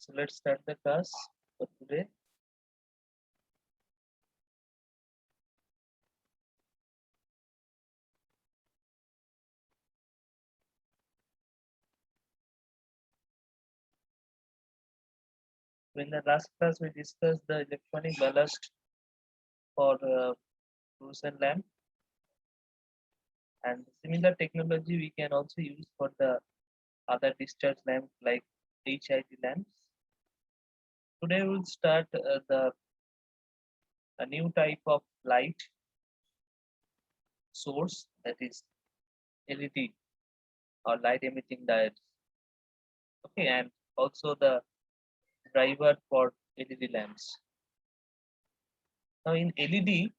So let's start the class for today. In the last class, we discussed the electronic ballast for fluorescent lamp, and similar technology we can also use for the other discharge lamp like HID lamps. Today we'll start the a new type of light source, that is LED or light emitting diodes. Okay, and also the driver for LED lamps. Now in LED,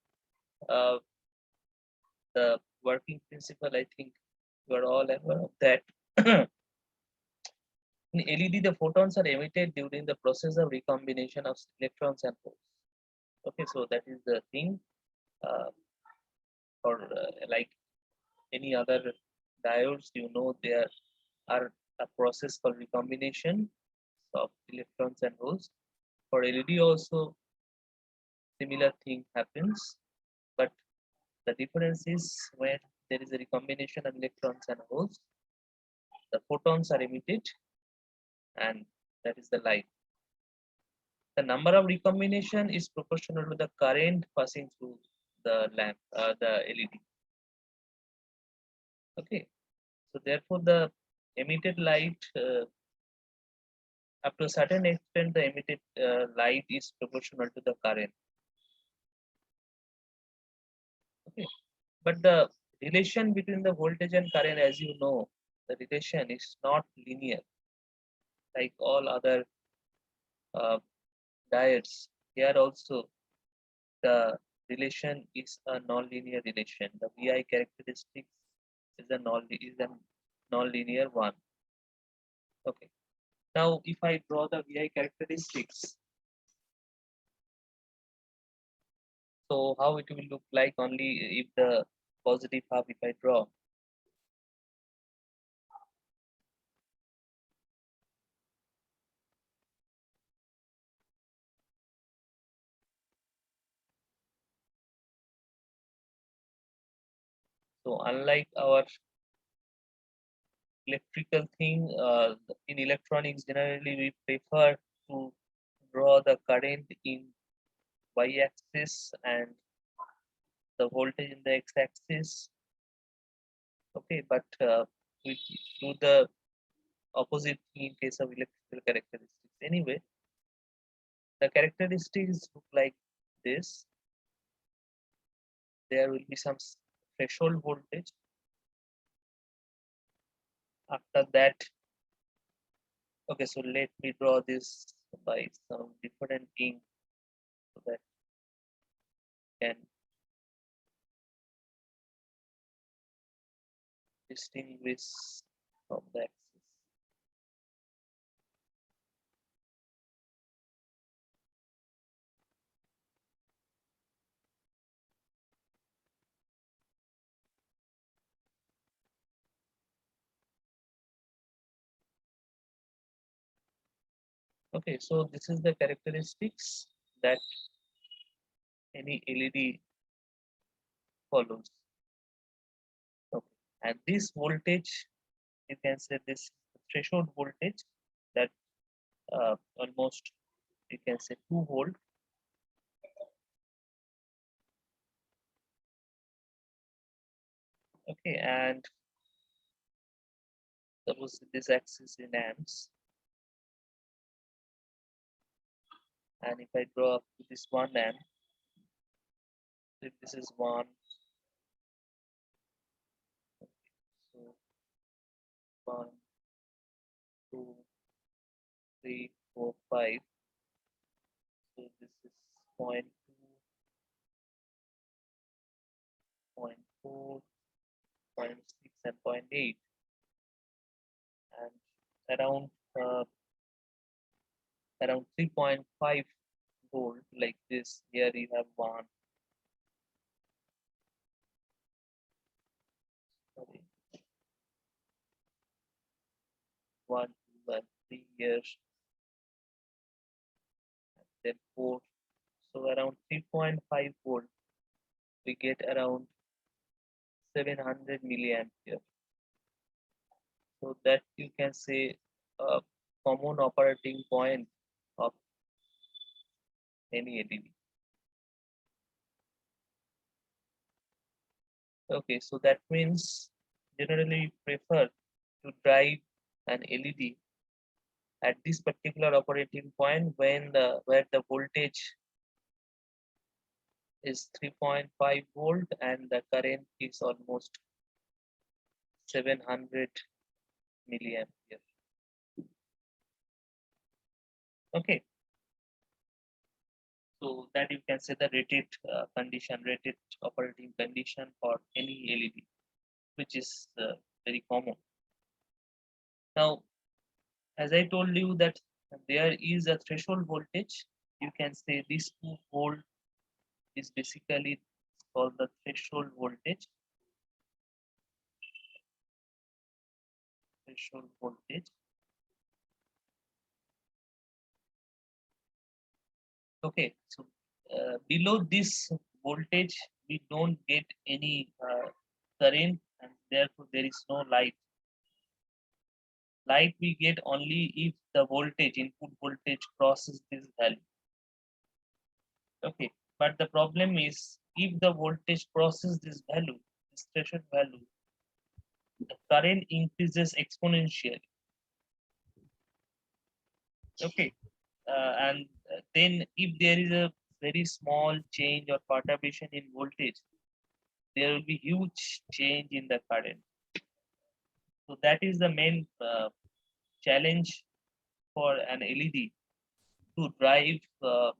uh, the working principle, I think you are all aware of that. In LED, the photons are emitted during the process of recombination of electrons and holes. Okay, so that is the thing. Or like any other diodes, there are a process called recombination of electrons and holes. For LED also, similar thing happens, but the difference is when there is a recombination of electrons and holes, the photons are emitted, and that is the light. The number of recombination is proportional to the current passing through the lamp, the LED. Okay, so therefore the emitted light, up to a certain extent, the emitted light is proportional to the current. Okay, but the relation between the voltage and current, as you know, the relation is not linear like all other uh, diodes. Here also the relation is a non-linear relation. The VI characteristics is a non-linear one. Okay. Now, if I draw the VI characteristics, so how it will look like only if the positive half if I draw. So unlike our electrical thing, in electronics generally we prefer to draw the current in y-axis and the voltage in the x-axis. Okay, but we do the opposite thing in case of electrical characteristics. Anyway, the characteristics look like this. There will be some threshold voltage. After that, okay, so let me draw this by some different ink so that can distinguish from the axis. Okay, so this is the characteristics that any LED follows. Okay, and this voltage, you can say this threshold voltage that almost you can say 2 volt. Okay, and suppose this axis in amps, and if I draw up to this 1 amp, if this is 1, so 1, 2, 3, 4, 5. So this is point 2, point 4, point 6, and point 8, and around 3.5 volt like this. Here you have sorry, 1, 2, and 3 years. then 4. So around 3.5 volt, we get around 700 milliampere. So that you can say a common operating point of any LED. Okay, so that means generally prefer to drive an LED at this particular operating point when where the voltage is 3.5 volt and the current is almost 700 milliampere. Okay, so that you can say the rated condition, rated operating condition for any LED, which is very common. Now, as I told you that there is a threshold voltage, you can say this 2 volt is basically called the threshold voltage. Threshold voltage. Okay, so below this voltage, we don't get any current, and therefore there is no light. Light we get only if the voltage, input voltage, crosses this value. Okay, but the problem is if the voltage crosses this value, this threshold value, the current increases exponentially. Okay, and then if there is a very small change or perturbation in voltage, there will be huge change in the current. So that is the main challenge for an LED to drive or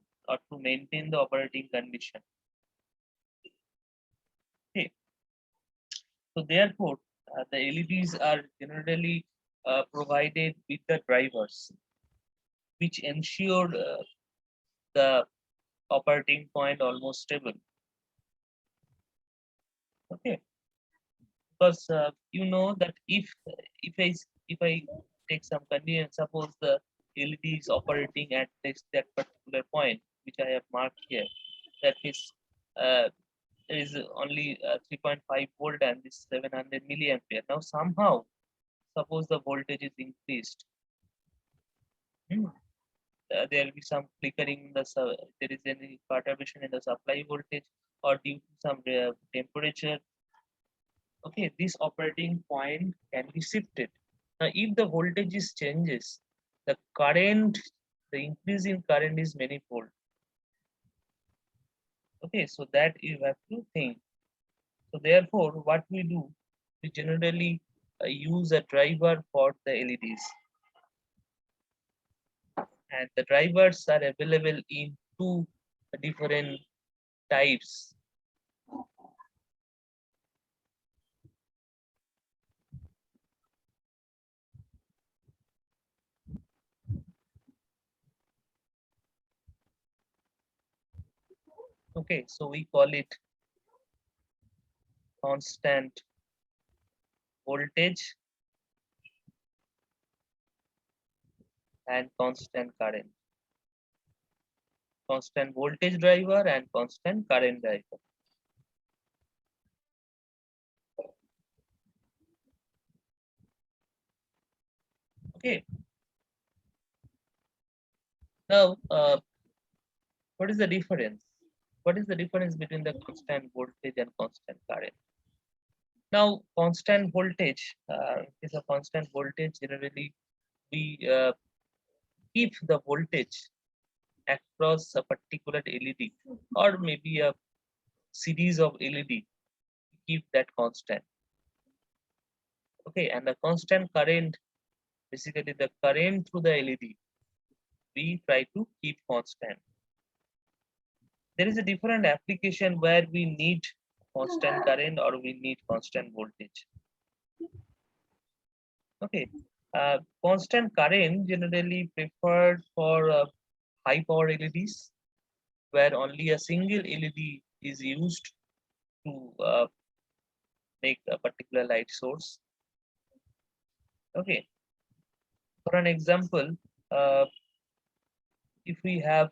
to maintain the operating condition. Okay, so therefore the LEDs are generally provided with the drivers, which ensure the operating point almost stable. Okay, because you know that if I take some condition, suppose the LED is operating at that particular point, which I have marked here, that is there is only 3.5 volt and this 700 milliampere. Now somehow, suppose the voltage is increased, there will be some flickering in the there is any perturbation in the supply voltage or due to some temperature. Okay, this operating point can be shifted. Now, if the voltage is changes, the current, the increase in current is manifold. Okay, so that you have to think. So therefore, what we do, we generally use a driver for the LEDs, and the drivers are available in two different types. Okay, so we call it constant voltage and constant current. Constant voltage driver and constant current driver. Okay. Now, what is the difference? What is the difference between the constant voltage and constant current? Now, constant voltage is a constant voltage. Generally, we keep the voltage across a particular LED or maybe a series of LED. Keep that constant. Okay, and the constant current, basically the current through the LED, we try to keep constant. There is a different application where we need constant current or we need constant voltage. Okay, constant current generally preferred for high power LEDs, where only a single LED is used to make a particular light source. Okay, for an example, if we have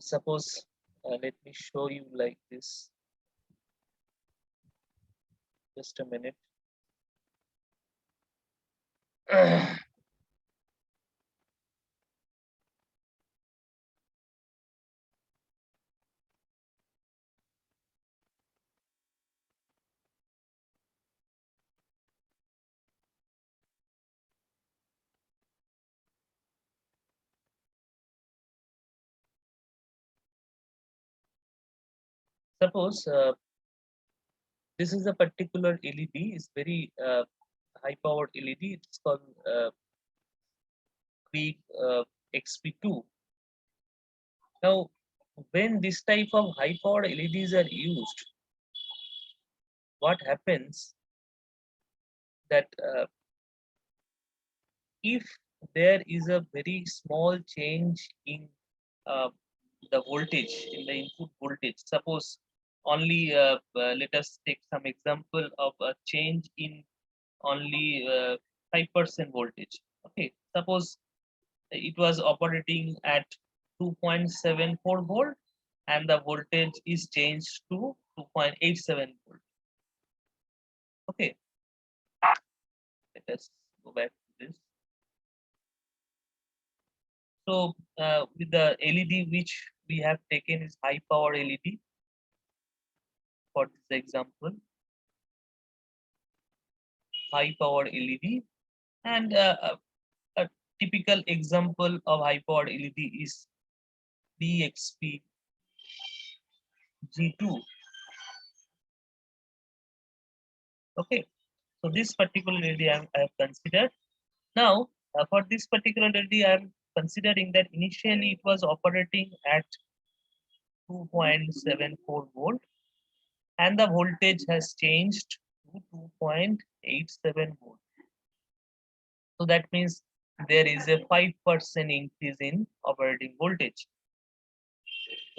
Suppose let me show you like this. Just a minute. Suppose this is a particular LED. It's very high powered LED. It's called Quick XP2. Now, when this type of high powered LEDs are used, what happens that if there is a very small change in uh, the voltage, in the input voltage, suppose only let us take some example of a change in only 5% voltage. Okay, suppose it was operating at 2.74 volt and the voltage is changed to 2.87 volt. Okay, let us go back to this. So with the LED which we have taken is high power LED for this example, high power LED, and a typical example of high power LED is BXP G2. Okay, so this particular LED I have considered. Now for this particular LED I am considering that initially it was operating at 2.74 volt and the voltage has changed to 2.87 volt. So that means there is a 5% increase in operating voltage.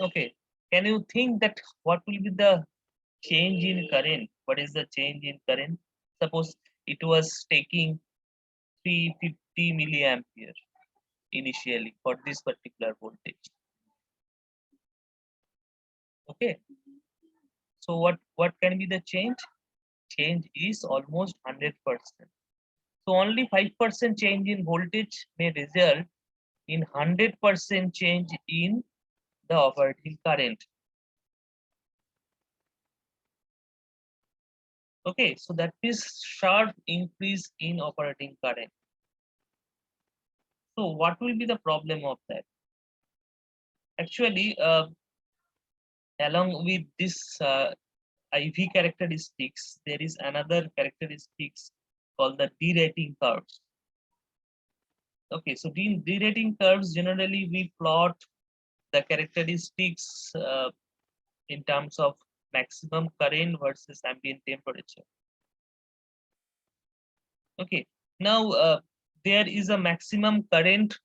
Okay, can you think that what will be the change in current? What is the change in current? Suppose it was taking 350 milliampere initially for this particular voltage. Okay, so what can be the change? Change is almost 100%. So only 5% change in voltage may result in 100% change in the operating current. Okay, so that is sharp increase in operating current. So what will be the problem of that? Actually, along with this IV characteristics, there is another characteristics called the derating curves. Okay, so derating curves generally we plot the characteristics in terms of maximum current versus ambient temperature. Okay, now there is a maximum current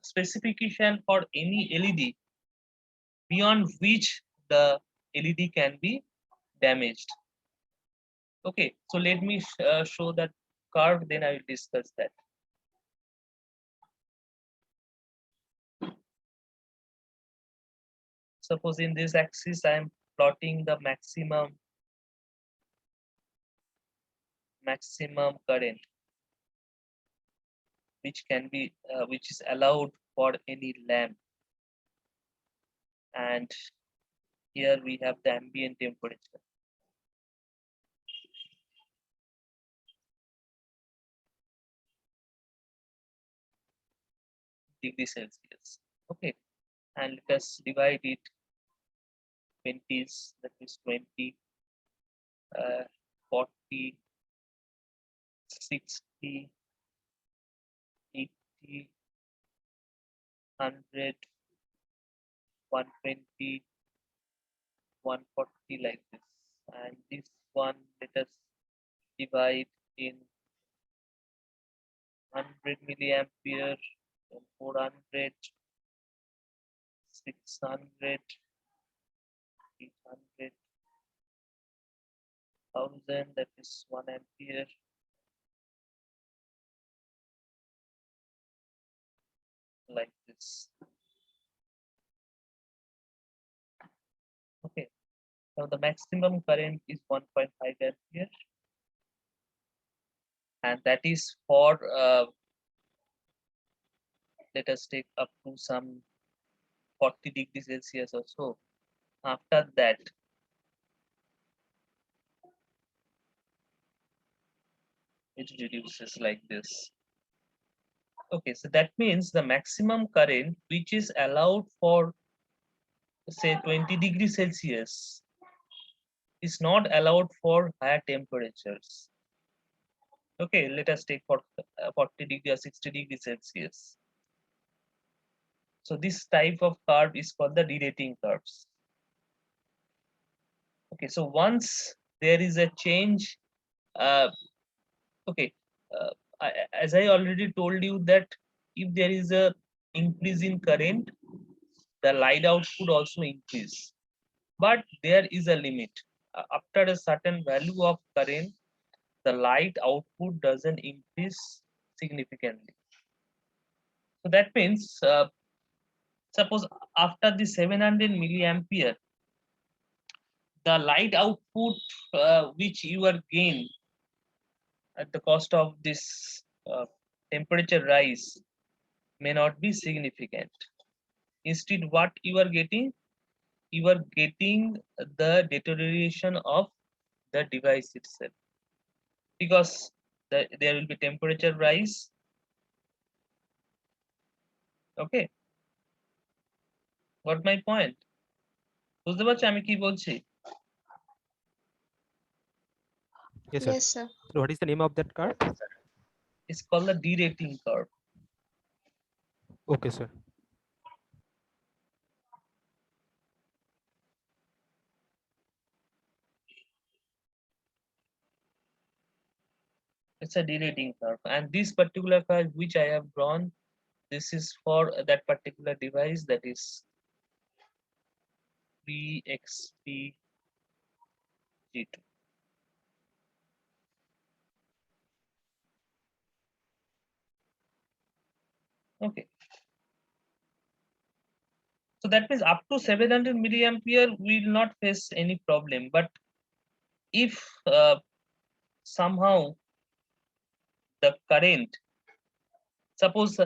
specification for any LED beyond which the LED can be damaged. Okay, so let me show that curve, then I will discuss that. Suppose in this axis I am plotting the maximum current which can be which is allowed for any lamp, and here we have the ambient temperature. Degree Celsius. Okay, and let us divide it 20s, that is 20, 40, 60, 80, 100, 120, 140 like this. And this one, let us divide in 100 milliampere, 400, 600, 800, 1000, that is 1 ampere. Like this. Now the maximum current is 1.5 ampere, and that is for let us take up to some 40 degrees Celsius or so. After that, it reduces like this. Okay, so that means the maximum current which is allowed for say 20 degrees Celsius is not allowed for higher temperatures. Okay, let us take for 40 degree or 60 degrees Celsius. So this type of curve is called the derating curves. Okay, so once there is a change, uh, okay, as I already told you that if there is a increase in current, the light output also increase. But there is a limit. After a certain value of current, the light output doesn't increase significantly. So that means, suppose after the 700 milliampere, the light output which you are gain at the cost of this temperature rise may not be significant. Instead, what you are getting? You are getting the deterioration of the device itself, because there will be temperature rise. Okay, got my point? বুঝতে পারছো আমি কি বলছি? Yes, sir. Yes, sir. So what is the name of that curve? It's called the derating curve. Okay, sir. It's a derating curve, and this particular curve which I have drawn, this is for that particular device, that is PXP G2. Okay, so that means up to 700 milliampere we will not face any problem. But if somehow the current, suppose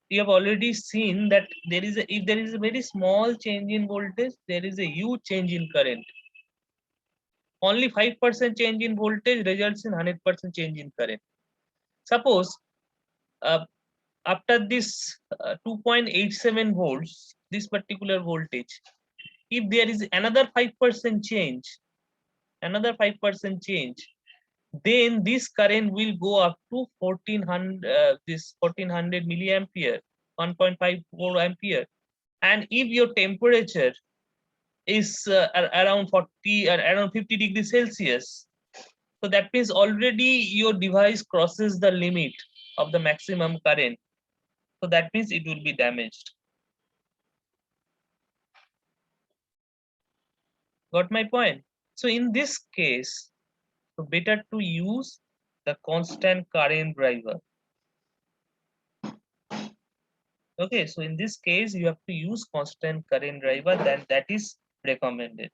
you have already seen that there is if there is a very small change in voltage, there is a huge change in current. Only 5% change in voltage results in 100% change in current. Suppose uh, after this 2.87 volts, this particular voltage, if there is another 5% change, then this current will go up to 1400, this 1400 milliampere, 1.54 ampere. And if your temperature is around 40 or around 50 degrees Celsius, so that means already your device crosses the limit of the maximum current. So that means it will be damaged. Got my point? So in this case, so better to use the constant current driver. Okay, so in this case, you have to use constant current driver, then that is recommended.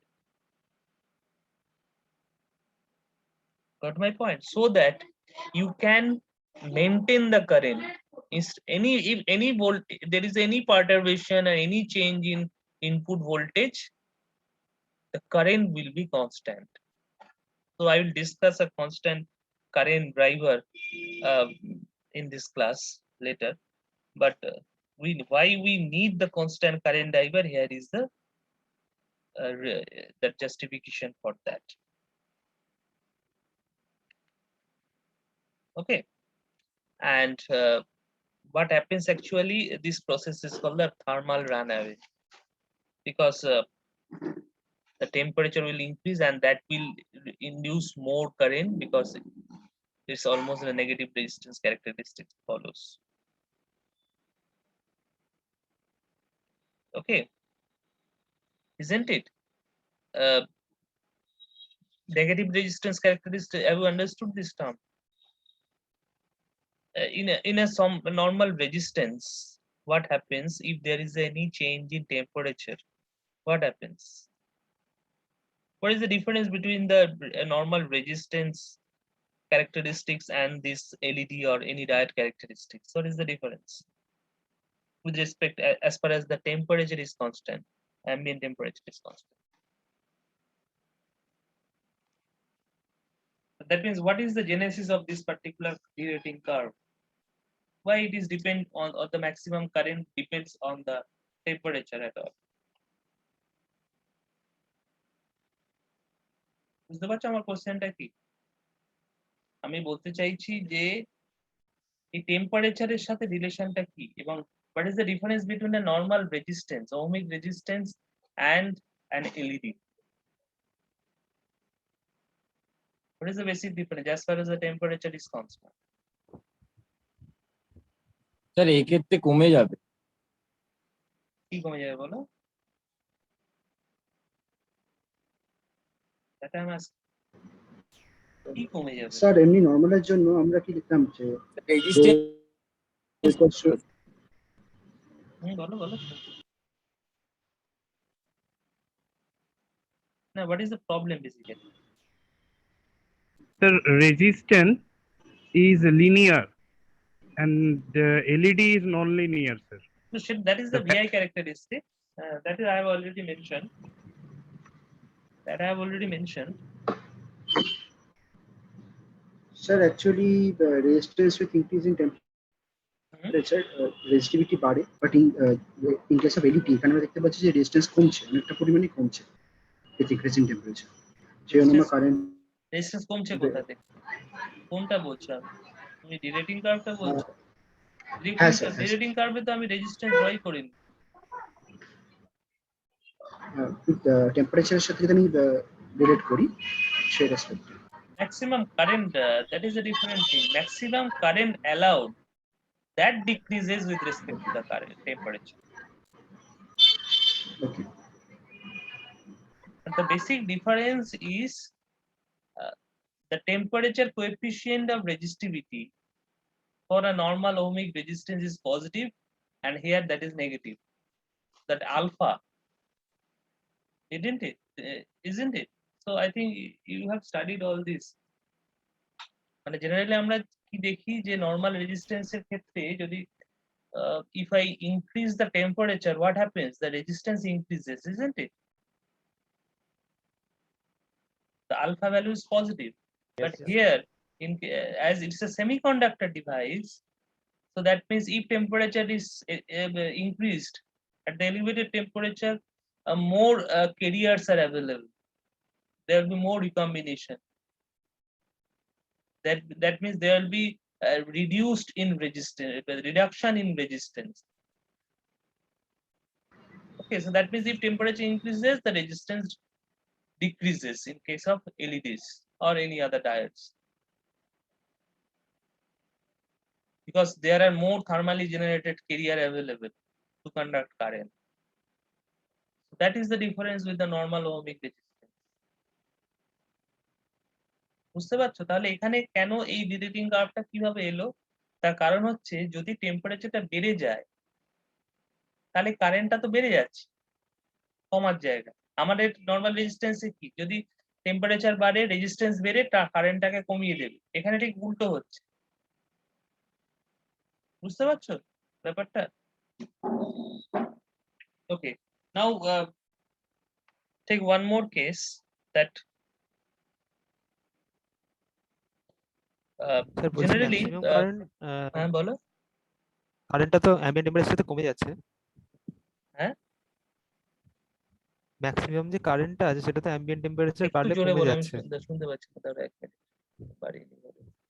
Got my point? So that you can maintain the current. If any volt, there is any perturbation or any change in input voltage, the current will be constant. So I will discuss a constant current driver uh, in this class later. But why we need the constant current driver, here is the justification for that. Okay, and what happens actually? This process is called the thermal runaway, because the temperature will increase and that will induce more current, because it's almost a negative resistance characteristic follows. Okay, isn't it? Uh, Negative resistance characteristic. Have you understood this term? In a some normal resistance, what happens if there is any change in temperature? What happens? What is the difference between the normal resistance characteristics and this LED or any diode characteristics? What is the difference with respect as far as the temperature is constant, ambient temperature is constant? That means what is the genesis of this particular derating curve? Why it is depend on, or the maximum current depends on the temperature at all? বুঝতে পারছো আমার কোশ্চেনটা কি? আমি বলতে চাইছি যে এই টেম্পারেচারের সাথে রিলেশনটা কি, এবং what is the difference between a normal resistance, ohmic resistance, and an LED? What is the basic difference as far as the temperature is concerned? Sir এক্ষেত্রে কমে যাবে। কি কমে যাবে বলো? That I'm asking. কি কমে যাবে? স্যার এমনি নরমালের জন্য আমরা কি লিখতাম যে রেজিস্ট্যান্স বলো বলো। না, what is the problem basically? The resistance is linear and LED is non-linear, sir. So that is the VI characteristic. That is I have already mentioned. Sir actually resistance with increasing temperature resistivity বাড়ে, but in case of LED এখানে আমরা দেখতে পাচ্ছি যে resistance কমছে, অনেকটা পরিমাণে কমছে উইথ ইনক্রিজিং টেম্পারেচার। সেই জন্য আমরা কারেন্ট রেজিস্ট্যান্স কমছে কোথা থেকে? কোনটা বলছো? তুমি ডিরেটিং কার্ভটা বলছো? হ্যাঁ স্যার, ডিরেটিং কার্ভে তো আমি রেজিস্ট্যান্স ড্রই করিনি। উইথ টেম্পারেচারের সাথে যদি আমি রিলেট করি সেই রেসপেক্টে Maximum current, that is a different thing. Maximum current allowed, that decreases with respect to the current temperature. Okay. But the basic difference is the temperature coefficient of resistivity for a normal ohmic resistance is positive, and here that is negative. That alpha, isn't it? Isn't it? So I think you have studied all this. মানে generally আমরা কি দেখি যে normal রেজিস্ট্যান্সের ক্ষেত্রে যদি if I increase the temperature, what happens? The resistance increases, isn't it? The alpha value is positive. But here, as it's a semiconductor device, so that means if temperature is increased at the elevated temperature, more carriers are available. There will be more recombination. That means there will be reduced in resistance, reduction in resistance. Okay, so that means if temperature increases, the resistance decreases in case of LEDs or any other diodes, because there are more thermally generated carrier available to conduct current. So that is the difference with the normal ohmic resistance. বুঝতে পারছো? তাহলে এখানে কেন এই ডিরেটিং কার্ভটা কিভাবে এলো? তার কারণ হচ্ছে যদি টেম্পারেচারটা বেড়ে যায় তাহলে কারেন্টটা তো বেড়ে যাচ্ছে কমার জায়গায়। আমাদের নরমাল রেজিস্ট্যান্সে কি, যদি টেম্পারেচার বাড়ে রেজিস্ট্যান্স বেড়ে কারেন্টটাকে কমিয়ে দেবে। এখানে ঠিক উল্টো হচ্ছে। বুঝতে পারছো ব্যাপারটা? ওকে, নাও take one more case that sir বলছি generally ম্যাক্সিমাম কারেন্ট হ্যাঁ বলো। কারেন্টটা তো অ্যাম্বিয়েন্ট টেম্পারেচারের সাথে কমে যাচ্ছে। হ্যাঁ, ম্যাক্সিমাম যে কারেন্টটা আছে সেটা তো অ্যাম্বিয়েন্ট টেম্পারেচার একটু বাড়লে জোরে কমে বলো, আমি যাচ্ছে। শুনতে পাচ্ছি না, তাহলে এক মিনিট বাড়িয়ে নিই।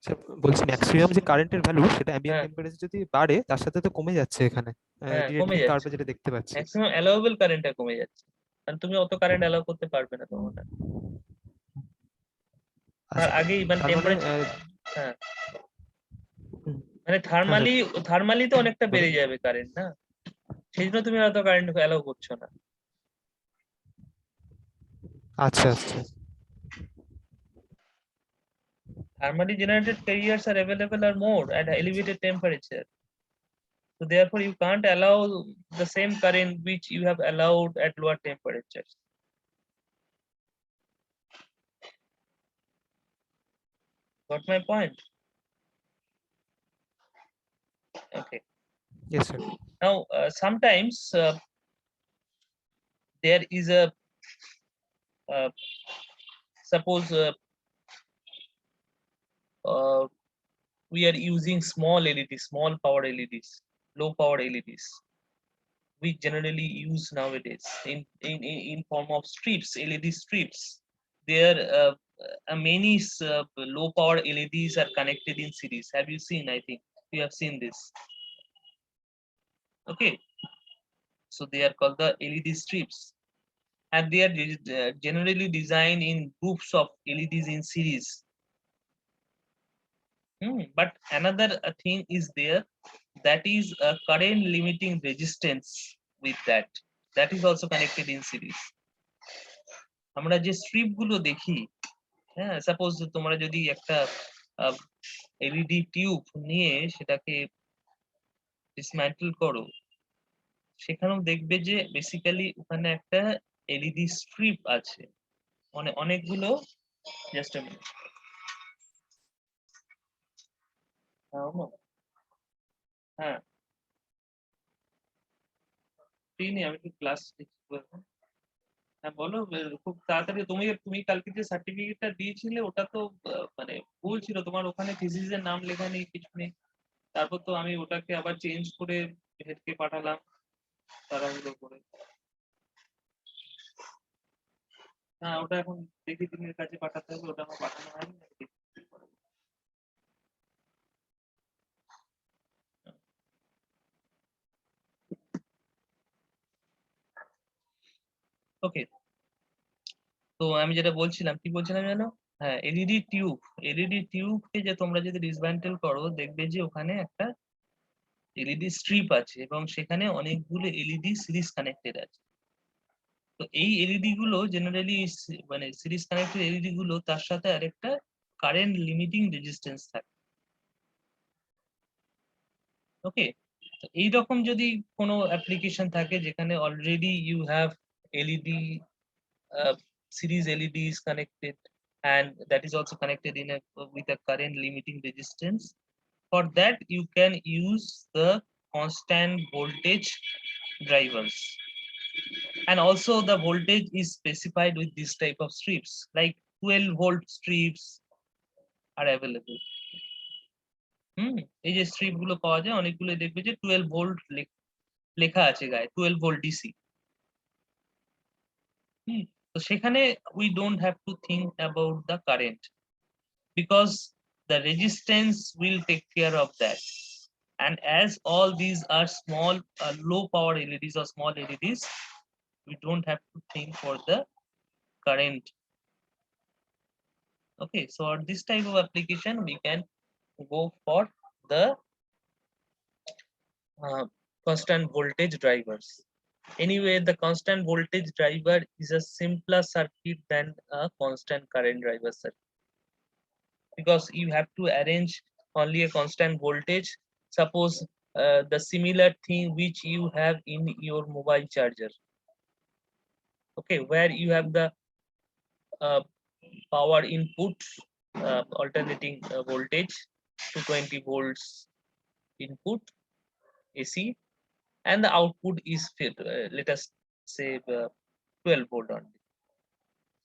স্যার বলছি ম্যাক্সিমাম যে কারেন্টের ভ্যালু সেটা অ্যাম্বিয়েন্ট হ্যাঁ টেম্পারেচার যদি বাড়ে তার সাথে তো কমে যাচ্ছে এখানে হ্যাঁ, কমে ডিরেটিং যাচ্ছে। কার্ভে যেটা দেখতে পাচ্ছি। ম্যাক্সিমাম অ্যালাউয়েবল কারেন্টটা কমে যাচ্ছে, কারণ তুমি অত কারেন্ট অ্যালাউ করতে পারবে না তোমার। আর আচ্ছা আগেই মানে তার মানে টেম্পারেচার, হ্যাঁ হুম, মানে থার্মালি তো অনেকটা বলুন। বেড়ে যাবে কারেন্ট, না? সেই জন্য তুমি অত কারেন্ট অ্যালাউ করছো না। আচ্ছা আচ্ছা Thermally generated carriers are available or more at elevated temperature. So therefore you can't allow the same current which you have allowed at lower temperatures. Got my point? Okay. Yes, sir. Now, sometimes there is a suppose we are using small LEDs, small power LEDs, low power LEDs. We generally use nowadays in form of strips, LED strips. There many low power LEDs are connected in series. Have you seen? I think you have seen this. Okay, so they are called the LED strips, and they are generally designed in groups of LEDs in series. But another thing is there, that is a current limiting resistance with that. That is also connected in series. আমরা যে strip গুলো দেখি, হ্যাঁ, suppose তোমরা যদি একটা LED tube নিয়ে সেটাকে ডিসম্যান্টল করো, সেখানেও দেখবে যে বেসিক্যালি ওখানে একটা এলইডি স্ট্রিপ আছে, মানে অনেকগুলো। Just a minute. হ্যাঁ, ঠিক নেই, আমি একটু ক্লাস দেখছি। হ্যাঁ বলো, খুব তাড়াতাড়ি। তুমি তুমি কালকে যে সার্টিফিকেটটা দিয়েছিলে ওটা তো মানে ভুল ছিল, তোমার ওখানে থিসিসের নাম লেখা নেই, কিছু নেই। তারপর তো আমি ওটাকে আবার চেঞ্জ করে হেডকে পাঠালাম তাড়াহুড়ো করে। হ্যাঁ, ওটা এখন দেখি দিনের কাছে পাঠাতে হবে, ওটা আমার পাঠানো হয়নি। ওকে, তো আমি যেটা বলছিলাম, কি বলছিলাম জানো? হ্যাঁ, এলইডি টিউবকে যে তোমরা যদি ডিসম্যান্টেল করো, দেখবে যে ওখানে একটা এলইডি স্ট্রিপ আছে এবং সেখানে অনেকগুলো এলইডি সিরিজ কানেক্টেড আছে। তো এই এলইডি গুলো জেনারেলি মানে সিরিজ কানেক্টেড এলইডি গুলো তার সাথে আরেকটা কারেন্ট লিমিটিং রেজিস্ট্যান্স থাকে। ওকে, তো এইরকম যদি কোনো অ্যাপ্লিকেশন থাকে যেখানে already you have LED series LEDs connected, and that is also connected in a with a current limiting resistance. For that, you can use the constant voltage drivers, and also the voltage is specified with this type of strips, like 12-volt strips are available. এই যে strip গুলো পাওয়া যায় অনেকগুলো, দেখবে যে 12 volt লেখা আছে গায়ে, 12 ভোল্ট ডিসি। তো সেখানে we don't have to think about the current, because the resistance will take care of that. And as all these are small low power LEDs or small LEDs, we don't have to think for the current. Okay, so for this type of application we can go for the constant voltage drivers. Anyway, the constant voltage driver is a simpler circuit than a constant current driver circuit, because you have to arrange only a constant voltage. Suppose the similar thing which you have in your mobile charger, okay, where you have the power input alternating voltage to 20 volts input AC, and the output is let us say 12 volt only.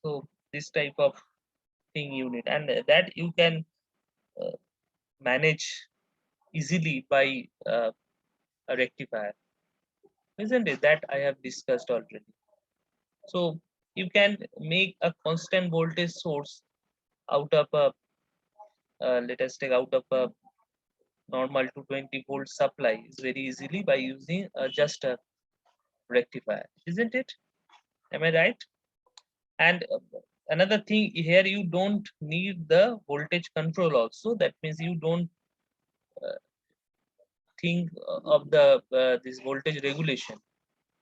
So this type of thing you need, and that you can manage easily by a rectifier, isn't it? That I have discussed already. So you can make a constant voltage source out of a let us take out of a normal 220 volt supply is very easily by using just a rectifier, isn't it? Am I right? And another thing here, you don't need the voltage control also. That means you don't think of the this voltage regulation.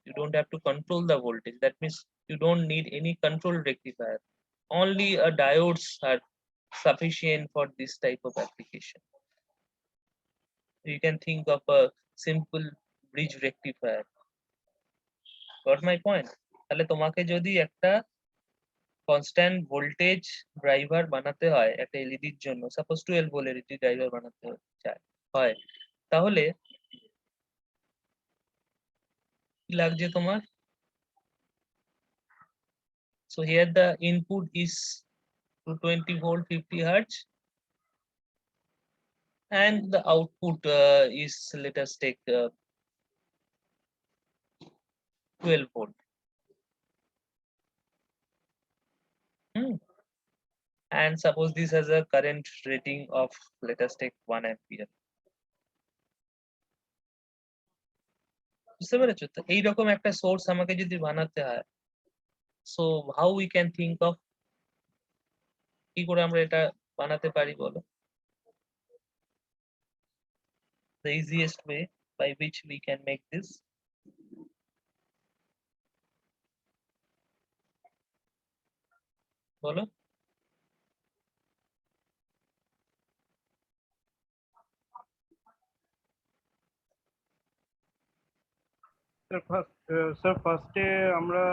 You don't have to control the voltage. That means you don't need any control rectifier. Only a diodes are sufficient for this type of application. You can think of a simple bridge rectifier. Got my point? তাহলে তোমাকে যদি একটা constant voltage driver বানাতে হয় একটা এলইডির জন্য, suppose 12 volt LED driver বানাতে হয়, তাহলে কি লাগছে তোমার? So here the input is 220 volt 50 hertz and the output is, let us take 12 volt. And suppose this has a current rating of, let us take 1 ampere. বুঝতে পেরেছো? তো এইরকম একটা সোর্স আমাকে যদি বানাতে হয়, so how we can think of, কি করে আমরা এটা বানাতে পারি বলো? The easiest way by which we can make this. বলো। স্যার ফার্স্টে আমরা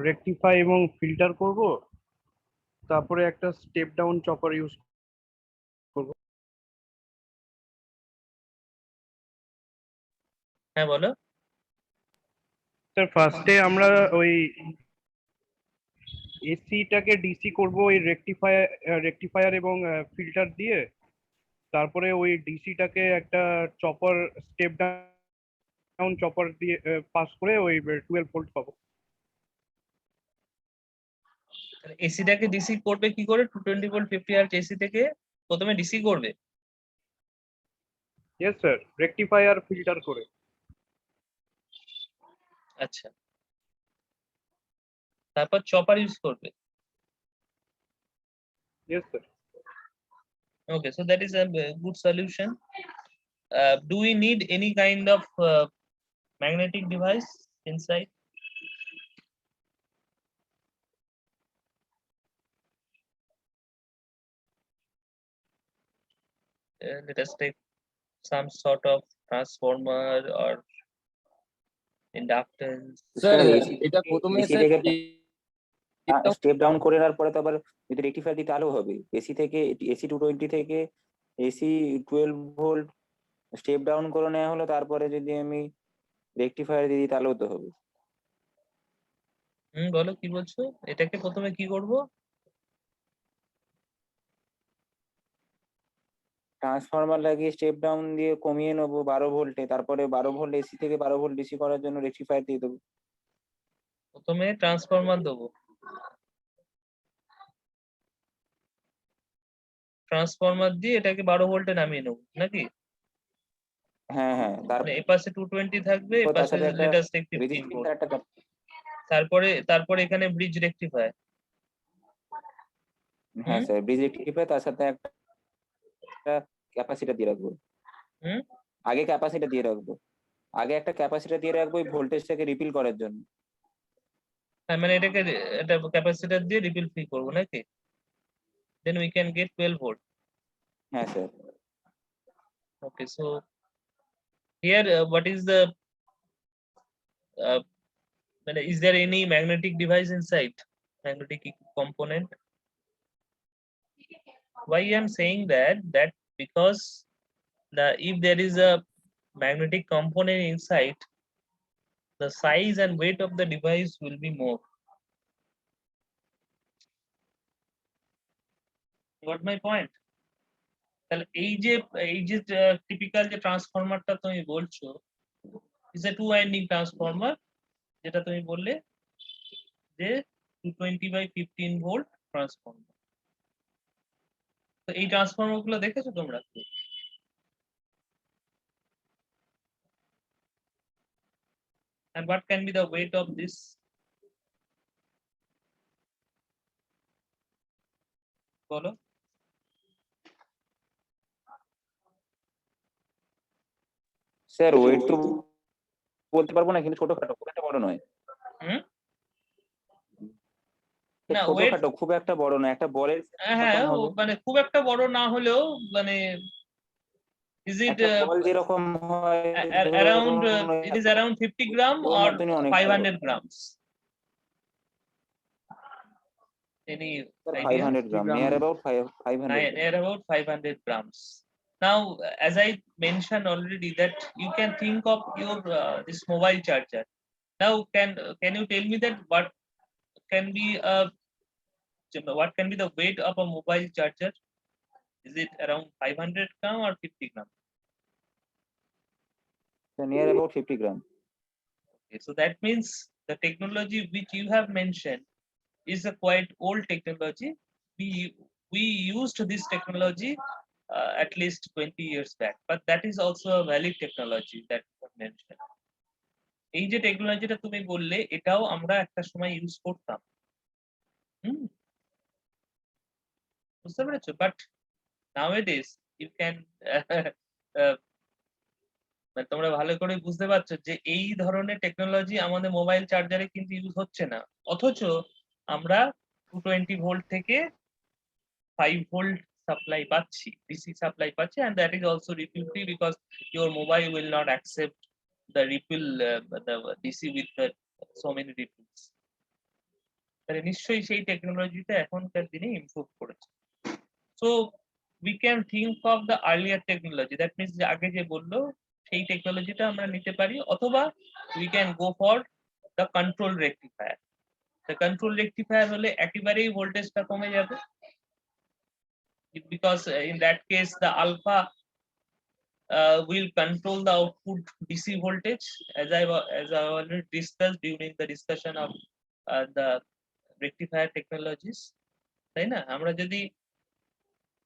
রেকটিফাই এবং ফিল্টার করব, তারপরে একটা স্টেপ ডাউন চপার ইউজ হ্যাঁ বলো। স্যার ফার্স্টে আমরা ওই এসিটাকে ডিসি করব ওই রেকটিফায়ার এবং ফিল্টার দিয়ে, তারপরে ওই ডিসিটাকে একটা চপার স্টেপ ডাউন চপার দিয়ে পাস করে ওই 12 ভোল্ট পাবো। এসিটাকে ডিসি করবে কি করে? 220 ভোল্ট 50 হার্টজ এসি থেকে প্রথমে ডিসি করবে। ইয়েস স্যার, রেকটিফায়ার ফিল্টার করে। আচ্ছা, তারপর চপার ইউজ করবে। Yes sir. Okay, so that is a good solution. Do we need any kind of magnetic device inside? Let us take some sort of transformer or inductance. Sir sir AC এটা প্রথমে AC sir থেকে step down করে নেওয়ার পরে তো আবার যদি rectifier দিতে আলো হবে, এসি থেকে এসি 220 থেকে এসি 12 ভোল্ট স্টেপ ডাউন করে নেওয়া হলো, তারপরে যদি আমি রেকটিফায়ার দিই তাহলেও তো হবে। বলো কি বলছো? এটাকে প্রথমে কি করব? ট্রান্সফরমার লাগিয়ে স্টেপ ডাউন দিয়ে কমিয়ে নেবো 12 ভোল্টে, তারপরে 12 ভোল্ট এসি থেকে 12 ভোল্ট ডিসি করার জন্য রেকটিফায়ার দিয়ে দেবো। প্রথমে ট্রান্সফরমার দেবো, ট্রান্সফরমার দিয়ে এটাকে 12 ভোল্টে নামিয়ে নেবো নাকি? হ্যাঁ হ্যাঁ, মানে এ পাশে 220 থাকবে, এ তার পাশে সাথে একটা let us take 15 resistance volt. আর একটা তারপরে এখানে ব্রিজ রেকটিফায়ার। হ্যাঁ স্যার, ব্রিজ রেকটিফায়ার তার সাথে একটা ক্যাপাসিটর দিয়ে রাখবো। হুম আগে ক্যাপাসিটর দিয়ে রাখবো, আগে একটা ক্যাপাসিটর দিয়ে রাখবো এই ভোল্টেজটাকে রিপিল করার জন্য। হ্যাঁ, মানে এটাকে এটা ক্যাপাসিটর দিয়ে রিপিল ফ্রি করবো নাকি? Then we can get 12 volt. হ্যাঁ sir. Okay, so here what is the is there any magnetic device inside? Magnetic component? Why I am saying that because if there is a magnetic component inside, the size and weight of the device will be more. Got my point? তাহলে এই যে typical যে ট্রান্সফরমারটা তুমি বলছো, is a 2 winding transformer, যেটা তুমি বললে যে 220/15 ভোল্ট ট্রান্সফরমার। তো এই ট্রান্সফরমার গুলো দেখেছো তোমরা? And what can be the weight of this? বলো। স্যার ওয়েট তো বলতে পারবো না, কিন্তু ছোটখাটো, খুব একটা বড় নয়। হুম না, ছোটখাটো, খুব একটা বড় নয়, একটা বলের হ্যাঁ, মতন হবে। মানে খুব একটা বড় না হলেও মানে is it একটা বল যেরকম হয় around ধরুন it is around 50 gram or or মতনই অনেক বড়। 500 grams? Any Sir, idea? 500 gram, near about 500 Near about 500 grams. Now, as I mentioned already, that you can think of your this mobile charger. Now, can you tell me that what can be the weight of a mobile charger? Is it around 500 gram or 50 gram? So near about 50 gram. Okay, so that means the technology which you have mentioned is a quite old technology. We used this technology at least 20 years back, but that is also a valid technology that you have mentioned. এই যে টেকনোলজিটা তুমি বললে এটাও আমরা একটা সময় use করতাম। হুম, বুঝতে পেরেছো? বাট nowadays you can মানে তোমরা ভালো করে বুঝতে পারছো যে এই ধরনের টেকনোলজি আমাদের মোবাইল চার্জারে কিন্তু ইউজ হচ্ছে না, অথচ আমরা 220 ভোল্ট থেকে 5 volt supply পাচ্ছি, DC supply পাচ্ছি, and that is also ripple free because your mobile will not accept the ripple the DC with the so many ripples. তাহলে নিশ্চয়ই সেই টেকনোলজিটা এখনকার দিনে ইমপ্রুভ করেছে। So we can think of the earlier technology, that means যে আগে যে বললো সেই টেকনোলজিটা আমরা নিতে পারি, অথবা we can go for the control rectifier. The control rectifier হলে একেবারেই ভোল্টেজটা কমে যাবে, because in that case the alpha will control the output DC voltage, as I already discussed during the discussion of the rectifier technologies, তাই না? আমরা যদি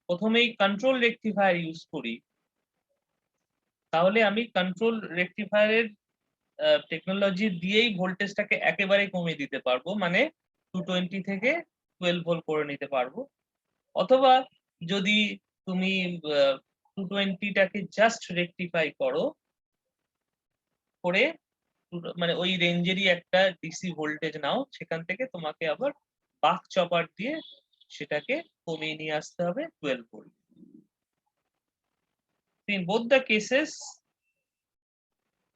প্রথমেই কন্ট্রোল রেকটিফায়ার ইউজ করি, তাহলে আমি কন্ট্রোল রেকটিফায়ারের টেকনোলজি দিয়েই ভোল্টেজটাকে একেবারে কমিয়ে দিতে পারবো, মানে 220 থেকে 12 ভোল্ট করে নিতে পারবো। অথবা যদি তুমি 220টাকে জাস্ট রেকটিফাই করো করে মানে ওই রেঞ্জেরই একটা ডিসি ভোল্টেজ নাও, সেখান থেকে তোমাকে আবার বাক চপার দিয়ে সেটাকে কমিয়ে নিয়ে আসতে হবে 12 volt. In both the cases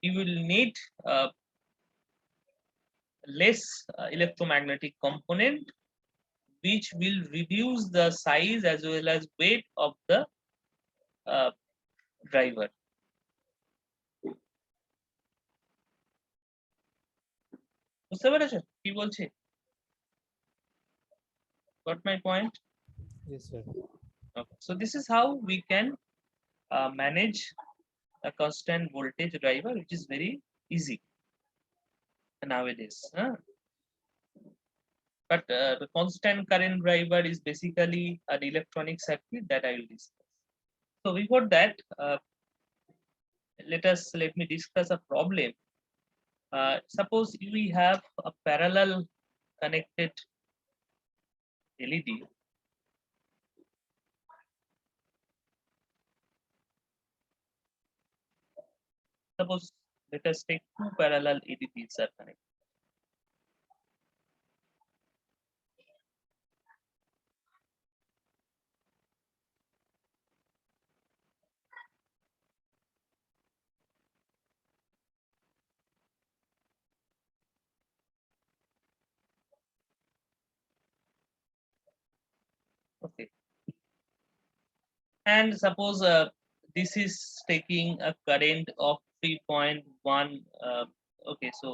you will need less electromagnetic component which will reduce the size as well as weight of the driver. বুঝতে পেরেছো কি বলছি? Got my point? Yes, sir. Okay. So this is how we can manage a constant voltage driver, which is very easy nowadays. But the constant current driver is basically an electronic circuit that I will discuss. So before that, let me discuss a problem. Suppose we have a parallel connected LED. Suppose let us take two parallel LEDs are connected. Okay. And suppose this is taking a current of 3.1. Okay, so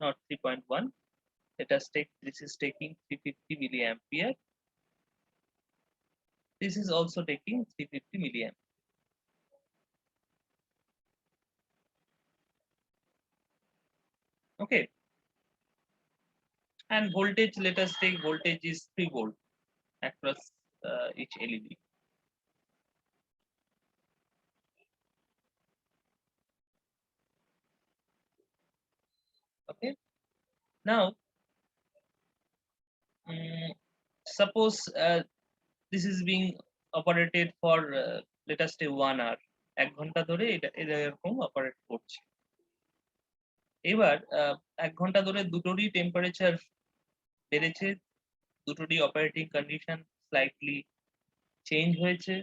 not 3.1. Let us take, this is taking 350 milliampere. This is also taking 350 milliampere. Okay. And voltage, let us take voltage is 3 volt across each LED. Okay. Now, suppose this is being operated for let us say 1 hour. 1 ঘন্টা ধরে এটা এরকম operate করছে। এবার 1 ঘন্টা ধরে দুটোরই temperature বেড়েছে, দুটোরই অপারেটিং কন্ডিশন স্লাইটলি চেঞ্জ হয়েছে,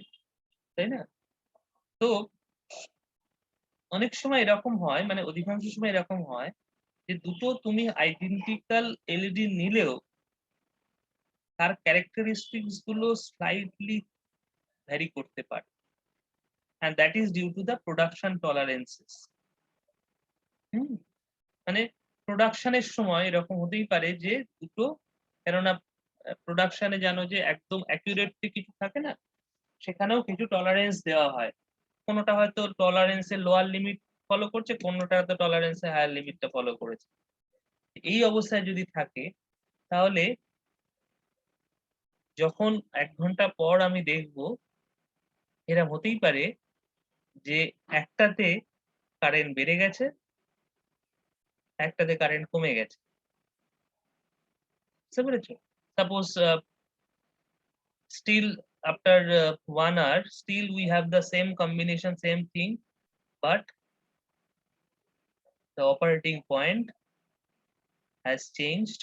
তাই না? তো অনেক সময় এরকম হয়, মানে অধিকাংশ সময় এরকম হয় যে দুটো তুমি আইডেন্টিক্যাল এলইডি নিলেও তার ক্যারেক্টারিস্টিক্স গুলো স্লাইটলি ভ্যারি করতে পারে, and that is due to the production tolerances. মানে প্রোডাকশনের সময় এরকম হতেই পারে যে দুটো, কেননা প্রোডাকশনে জানো যে একদম অ্যাকুরেট কিছু থাকে না, সেখানেও কিছু টলারেন্স দেওয়া হয়। কোনোটা হয়তো টলারেন্সের লোয়ার লিমিট ফলো করছে, কোনোটা হয়তো টলারেন্সের হায়ার লিমিটটা ফলো করেছে। এই অবস্থায় যদি থাকে তাহলে যখন 1 ঘন্টা পর আমি দেখব এরা হতেই পারে যে একটাতে কারেন্ট বেড়ে গেছে, একটাতে কারেন্ট কমে গেছে। বুঝতে পেরেছো? Suppose still after 1 hour still we have the same combination, same thing, but the operating point has changed.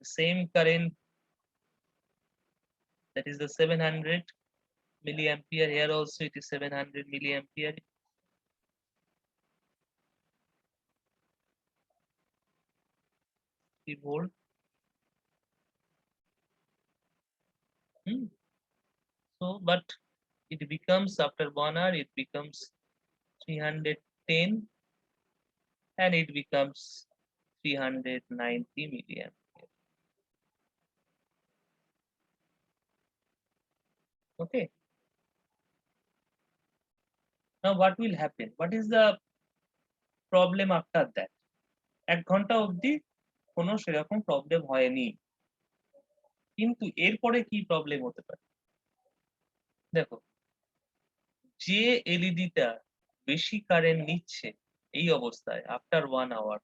The same current, that is the 700 milliampere, here also it is 700 milliampere. Volt. So but it becomes, after 1 hour it becomes 310 and it becomes 390 milliampere. Okay, now what will happen? What is the problem after that? 1 ঘন্টা অবধি কোনো সেরকম problem হয়নি, কিন্তু এরপরে কি problem হতে পারে? দেখো, যে এলইডিটা বেশি কারেন্ট নিচ্ছে এই অবস্থায় আফটার 1 আওয়ার,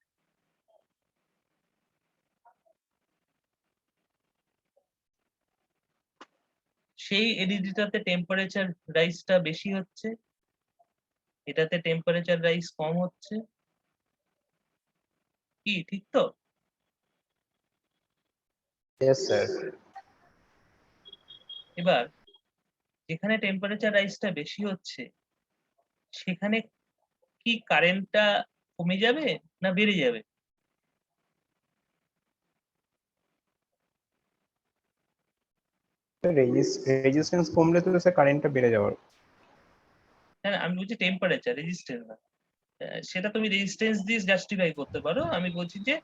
সেই এলইডিটাতে টেম্পারেচার রাইজটা বেশি হচ্ছে, এটাতে টেম্পারেচার রাইজ কম হচ্ছে। কি ঠিক তো? Yes, sir. এবার যেখানে টেম্পারেচার রাইজটা বেশি হচ্ছে সেখানে কি কারেন্টটা কমে যাবে না বেড়ে যাবে? রেজিস্ট্যান্স কমলে তো স্যার কারেন্টটা বেড়ে যাওয়ার। হ্যাঁ, আমি বলছি টেম্পারেচার, রেজিস্ট্যান্স না। সেটা তুমি রেজিস্ট্যান্স দিয়ে জাস্টিফাই করতে পারো। আমি বলছি যে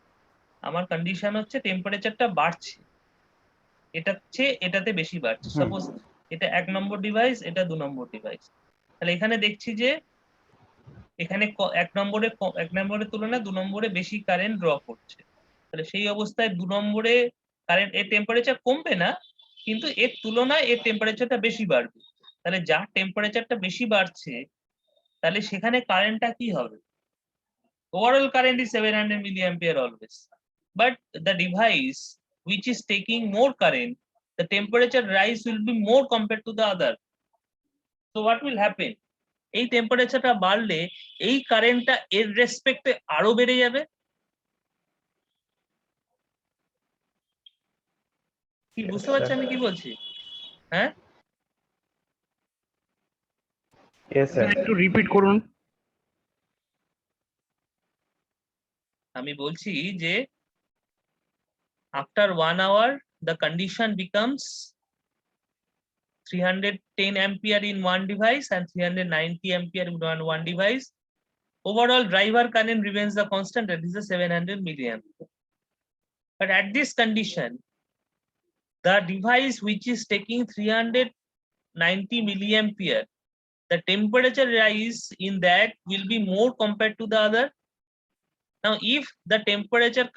আমার কন্ডিশন হচ্ছে টেম্পারেচারটা বাড়ছে, এটা হচ্ছে এটাতে বেশি বাড়ছে। সাপোজ এটা 1 নম্বর ডিভাইস, এটা 2 নম্বর ডিভাইস, তাহলে এখানে দেখছি যে এখানে 1 নম্বরের তুলনায় 2 নম্বরে বেশি কারেন্ট ড্র করছে। তাহলে সেই অবস্থায় 2 নম্বরে কারেন্ট, এর টেম্পারেচার কমবে না, কিন্তু এর তুলনায় এর টেম্পারেচারটা বেশি বাড়বে। তাহলে যার টেম্পারেচারটা বেশি বাড়ছে তাহলে সেখানে কারেন্টটা কি হবে? Overall current is 700 milliampere always, but the device which is taking more current, the temperature rise will be more compared to the other. So what will happen? এই টেম্পারেচারটা বাড়লে এই কারেন্টটা এর রেসপেক্টে আরো বেড়ে যাবে। কি বুঝতে পারছেন আমি কি বলছি? হ্যাঁ, Yes, sir. একটু রিপিট করুন। আমি বলছি যে after 1 hour the condition becomes 310 ampere in one device and 390 ampere in one device. Overall driver current remains the constant, that is the 700 milliampere. But at this condition, the device which is taking 390 milliampere, the temperature rise in that will be more compared to the other. Now, if the temperature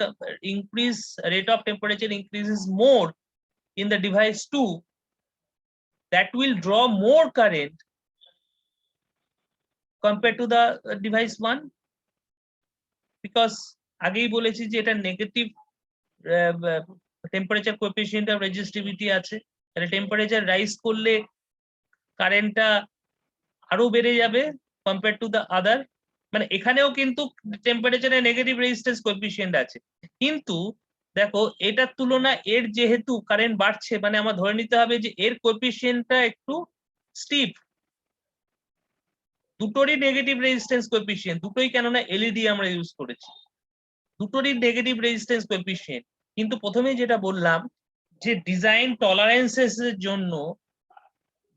increase, rate of temperature increases more in the device 2, that will draw more current compared to the device 1, because আগেই বলেছি যে এটা negative temperature coefficient of resistivity আছে। তাহলে temperature rise করলে কারেন্টটা আরো বেড়ে যাবে কম্পেয়ার টু দ্য আদার। মানে এখানেও কিন্তু টেম্পারেচারে নেগেটিভ রেজিস্ট্যান্স কোএফিসিয়েন্ট আছে, কিন্তু দেখো এটার তুলনায় এর যেহেতু কারেন্ট বাড়ছে, মানে আমার ধরে নিতে হবে যে এর কোএফিসিয়েন্টটা একটু স্টিপ। দুটোরই নেগেটিভ রেজিস্ট্যান্স কোএফিসিয়েন্ট, দুটোই কেননা এলইডি আমরা ইউজ করেছি, দুটোরই নেগেটিভ রেজিস্ট্যান্স কোএফিসিয়েন্ট। কিন্তু প্রথমেই যেটা বললাম যে ডিজাইন টলারেন্সেস এর জন্য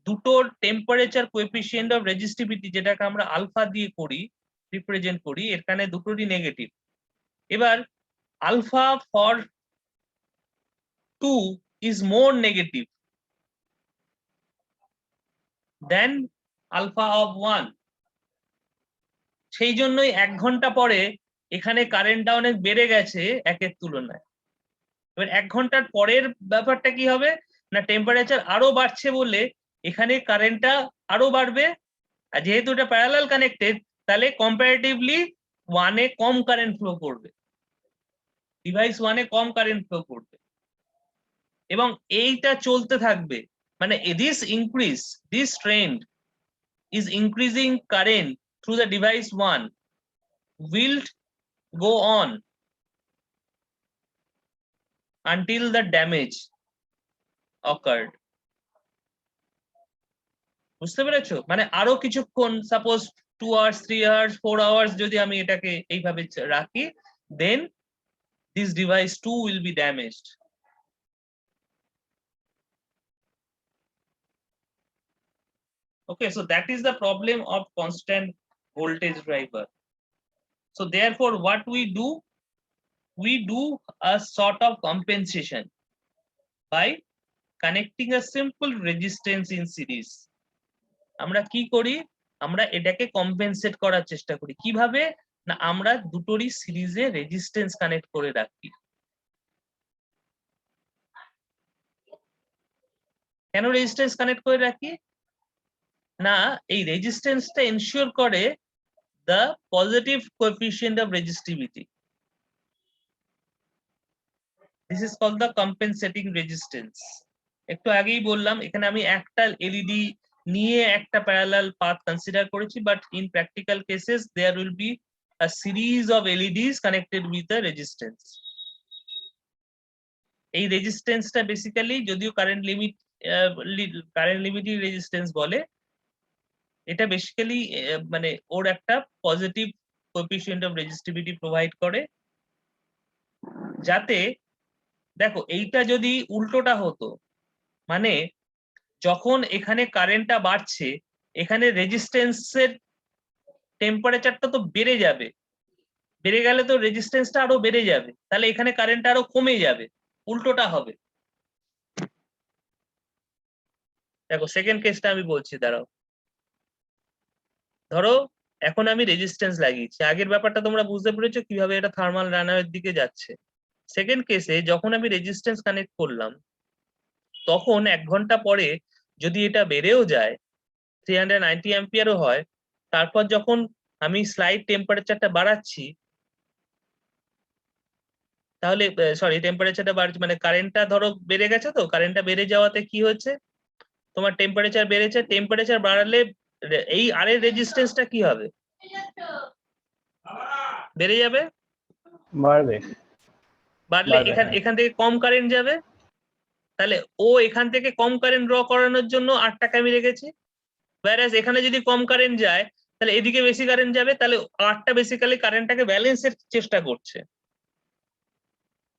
দুটো টেম্পারেচার কোএফিসিয়েন্ট অফ রেজিস্টিভিটি যেটাকে আমরা আলফা দিয়ে করি রিপ্রেজেন্ট করি, এখানে দুটোরই নেগেটিভ। এবার alpha for 2 is more negative than alpha of 1, সেই জন্যই 1 ঘন্টা পরে এখানে কারেন্টটা অনেক বেড়ে গেছে একের তুলনায়। এবার 1 ঘন্টার পরের ব্যাপারটা কি হবে না, টেম্পারেচার আরো বাড়ছে বলে এখানে কারেন্টটা আরো বাড়বে, আর যেহেতু এটা প্যারালাল কানেক্টেড তাহলে কম্পারেটিভলি 1 এ কম কারেন্ট ফ্লো করবে, ডিভাইস 1 এ কম কারেন্ট ফ্লো করবে এবং এইটা চলতে থাকবে। মানে this trend is increasing current through the device 1 will go on until the damage occurred. বুঝতে পেরেছো? মানে আরো কিছুক্ষণ, সাপোজ 2 hours 3 hours 4 hours যদি আমি এটাকে এইভাবে রাখি, then this device 2 will be damaged. Okay, so that is the problem of constant voltage driver. So therefore what we do a sort of compensation by connecting a simple resistance in series. আমরা কি করি, আমরা এটাকে compensate করার চেষ্টা করি। কিভাবে না, আমরা দুটোরই সিরিজে রেজিস্ট্যান্স কানেক্ট করে রাখি। কেন রেজিস্ট্যান্স কানেক্ট করে রাখি না, এই রেজিস্ট্যান্সটা এনশিওর করে the positive coefficient of resistivity. This is called the compensating resistance. একটু আগেই বললাম এখানে আমি একটা এলইডি নিয়ে একটা প্যারালাল পাথ কনসিডার করেছি, but in practical cases there will be a series of LEDs connected with the resistance. এই রেজিস্ট্যান্সটা বেসিক্যালি যদিও কারেন্ট লিমিটিং রেজিস্ট্যান্স বলে, এটা বেসিক্যালি মানে ওর একটা positive coefficient of resistivity provide করে, যাতে দেখো এইটা যদি উল্টোটা হতো, মানে যখন এখানে কারেন্টটা বাড়ছে এখানে রেজিস্ট্যান্সের টেম্পারেচারটা তো বেড়ে যাবে, বেড়ে গেলে তো রেজিস্ট্যান্সটা আরো বেড়ে যাবে, তাহলে এখানে কারেন্টটা আরো কমে যাবে, উল্টোটা হবে। দেখো সেকেন্ড কেসটা আমি বলছি, দাঁড়াও। ধরো এখন আমি রেজিস্ট্যান্স লাগিয়েছি, আগের ব্যাপারটা তোমরা বুঝতে পেরেছো কিভাবে এটা থার্মাল রানারের দিকে যাচ্ছে। সেকেন্ড কেসে যখন আমি রেজিস্ট্যান্স কানেক্ট করলাম তখন 1 ঘন্টা পরে যদি এটা বেড়েও যায় 390 অ্যাম্পিয়ারও হয়, তারপর যখন আমি স্লাইড টেম্পারেচারটা বাড়াচ্ছি, তাহলে সরি টেম্পারেচারটা বাড়ছে মানে কারেন্টটা ধরো বেড়ে গেছে, তো কারেন্টটা বেড়ে যাওয়াতে কি হচ্ছে, তোমার টেম্পারেচার বেড়েছে, টেম্পারেচার বাড়ালে এই আর এর রেজিস্ট্যান্সটা কি হবে, বেড়ে যাবে, বাড়বে। বাড়লে বাড়বে, হ্যাঁ। এখান থেকে কম কারেন্ট যাবে, তাহলে ও এখান থেকে কম কারেন্ট ড্র করানোর জন্য 8 টাকা আমি রেখেছি, whereas এখানে যদি কম কারেন্ট যায় তাহলে এদিকে বেশি কারেন্ট যাবে, তাহলে 8টা বেসিক্যালি কারেন্টটাকে ব্যালেন্সের চেষ্টা করছে।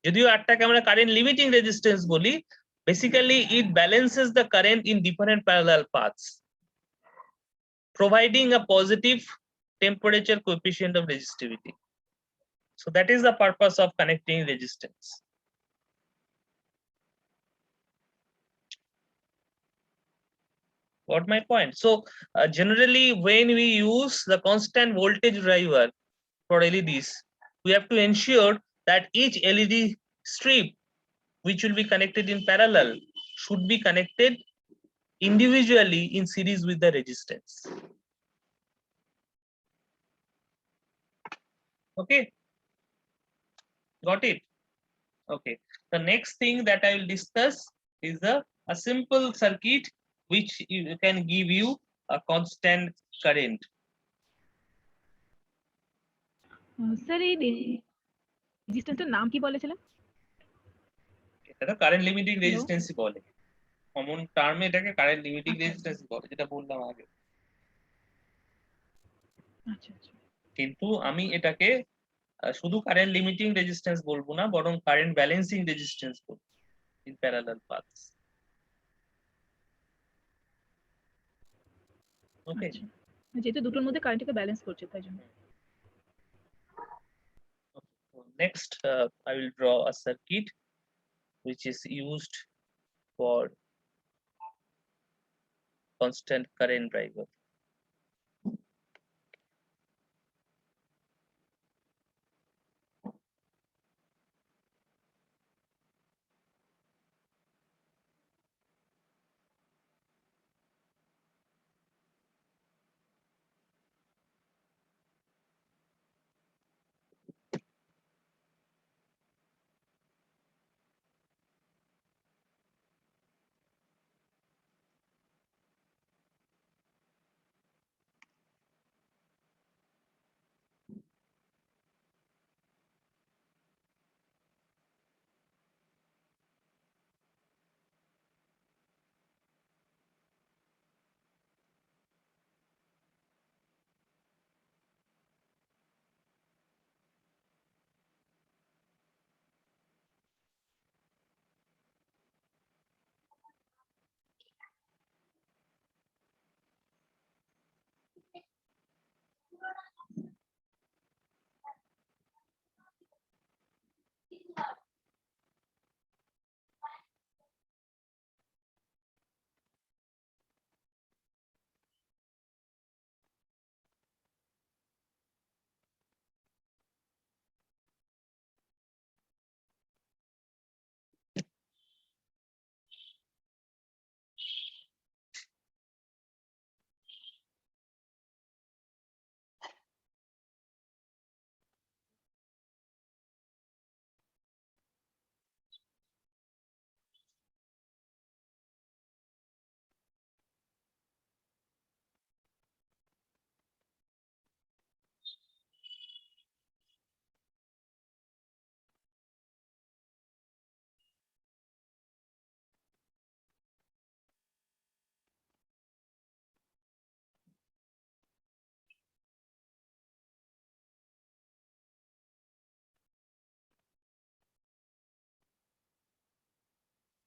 যদিও 8টাকে আমরা কারেন্ট লিমিটিং রেজিস্ট্যান্স বলি, basically it balances the current in different parallel paths, providing a positive temperature coefficient of resistivity. So that is the purpose of connecting resistance. Got my point? So generally when we use the constant voltage driver for LEDs, we have to ensure that each LED strip which will be connected in parallel should be connected individually in series with the resistance. Okay, got it? Okay, the next thing that I will discuss is a simple circuit which can give you a constant current. Sir এই রেজিস্ট্যান্সের নাম কি বলেছিলেন? এটা current limiting Hello? Resistance বলে, common টার্মে এটাকে current limiting আচ্ছা, রেজিস্ট্যান্স বলে, যেটা বললাম আগে। আচ্ছা আচ্ছা। কিন্তু আমি এটাকে শুধু কারেন্ট লিমিটিং রেজিস্ট্যান্স বলবো না, বরং কারেন্ট ব্যালেন্সিং রেজিস্ট্যান্স বলবো ইন প্যারালাল পাথস। ওকে, আচ্ছা, যেহেতু দুটোর মধ্যে কারেন্টটাকে ব্যালেন্স করছে তাই জন্য। next I will draw a circuit which is used for constant current driver.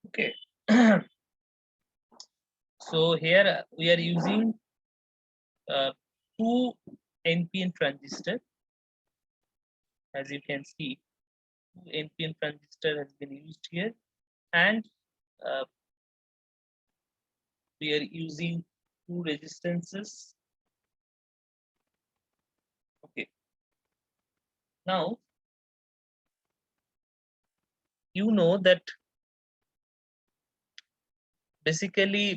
Okay. So here we are using two NPN transistor. As you can see, two NPN transistor has been used here, and we are using two resistances. Okay. Now you know that basically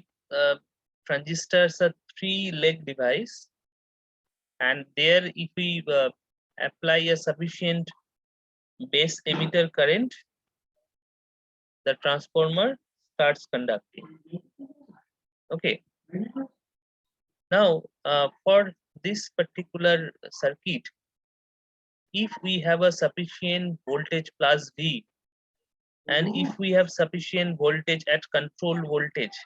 transistors are three-leg device, and there if we apply a sufficient base emitter current, the transformer starts conducting. Okay. Now for this particular circuit, if we have a sufficient voltage plus V, and if we have sufficient voltage at control voltage,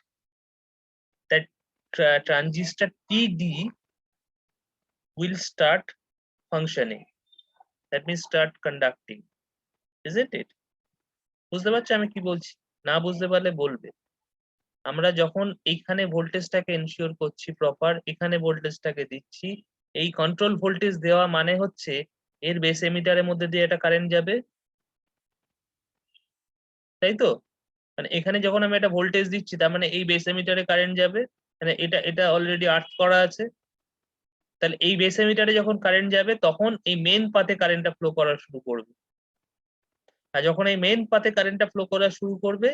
that transistor TD will start functioning. That means start conducting, isn't it? বুঝতে পারছো আমি কি বলছি? না বুঝতে পারলে বলবে। আমরা যখন এইখানে ভোল্টেজটাকে এনশিওর করছি প্রপার, এখানে ভোল্টেজটাকে দিচ্ছি, এই কন্ট্রোল ভোল্টেজ দেওয়া মানে হচ্ছে এর বেস এমিটারের মধ্যে দিয়ে একটা কারেন্ট যাবে, তাই তো? মানে এখানে যখন আমি একটা ভোল্টেজ দিচ্ছি তার মানে এই বেস এমিটারে কারেন্ট যাবে, মানে এটা অলরেডি আর্থ করা আছে। তাহলে এই বেস এমিটারে যখন কারেন্ট যাবে তখন এই মেইন পাথে কারেন্টটা ফ্লো করা শুরু করবে, আর যখন এই মেইন পাথে কারেন্টটা ফ্লো করা শুরু করবে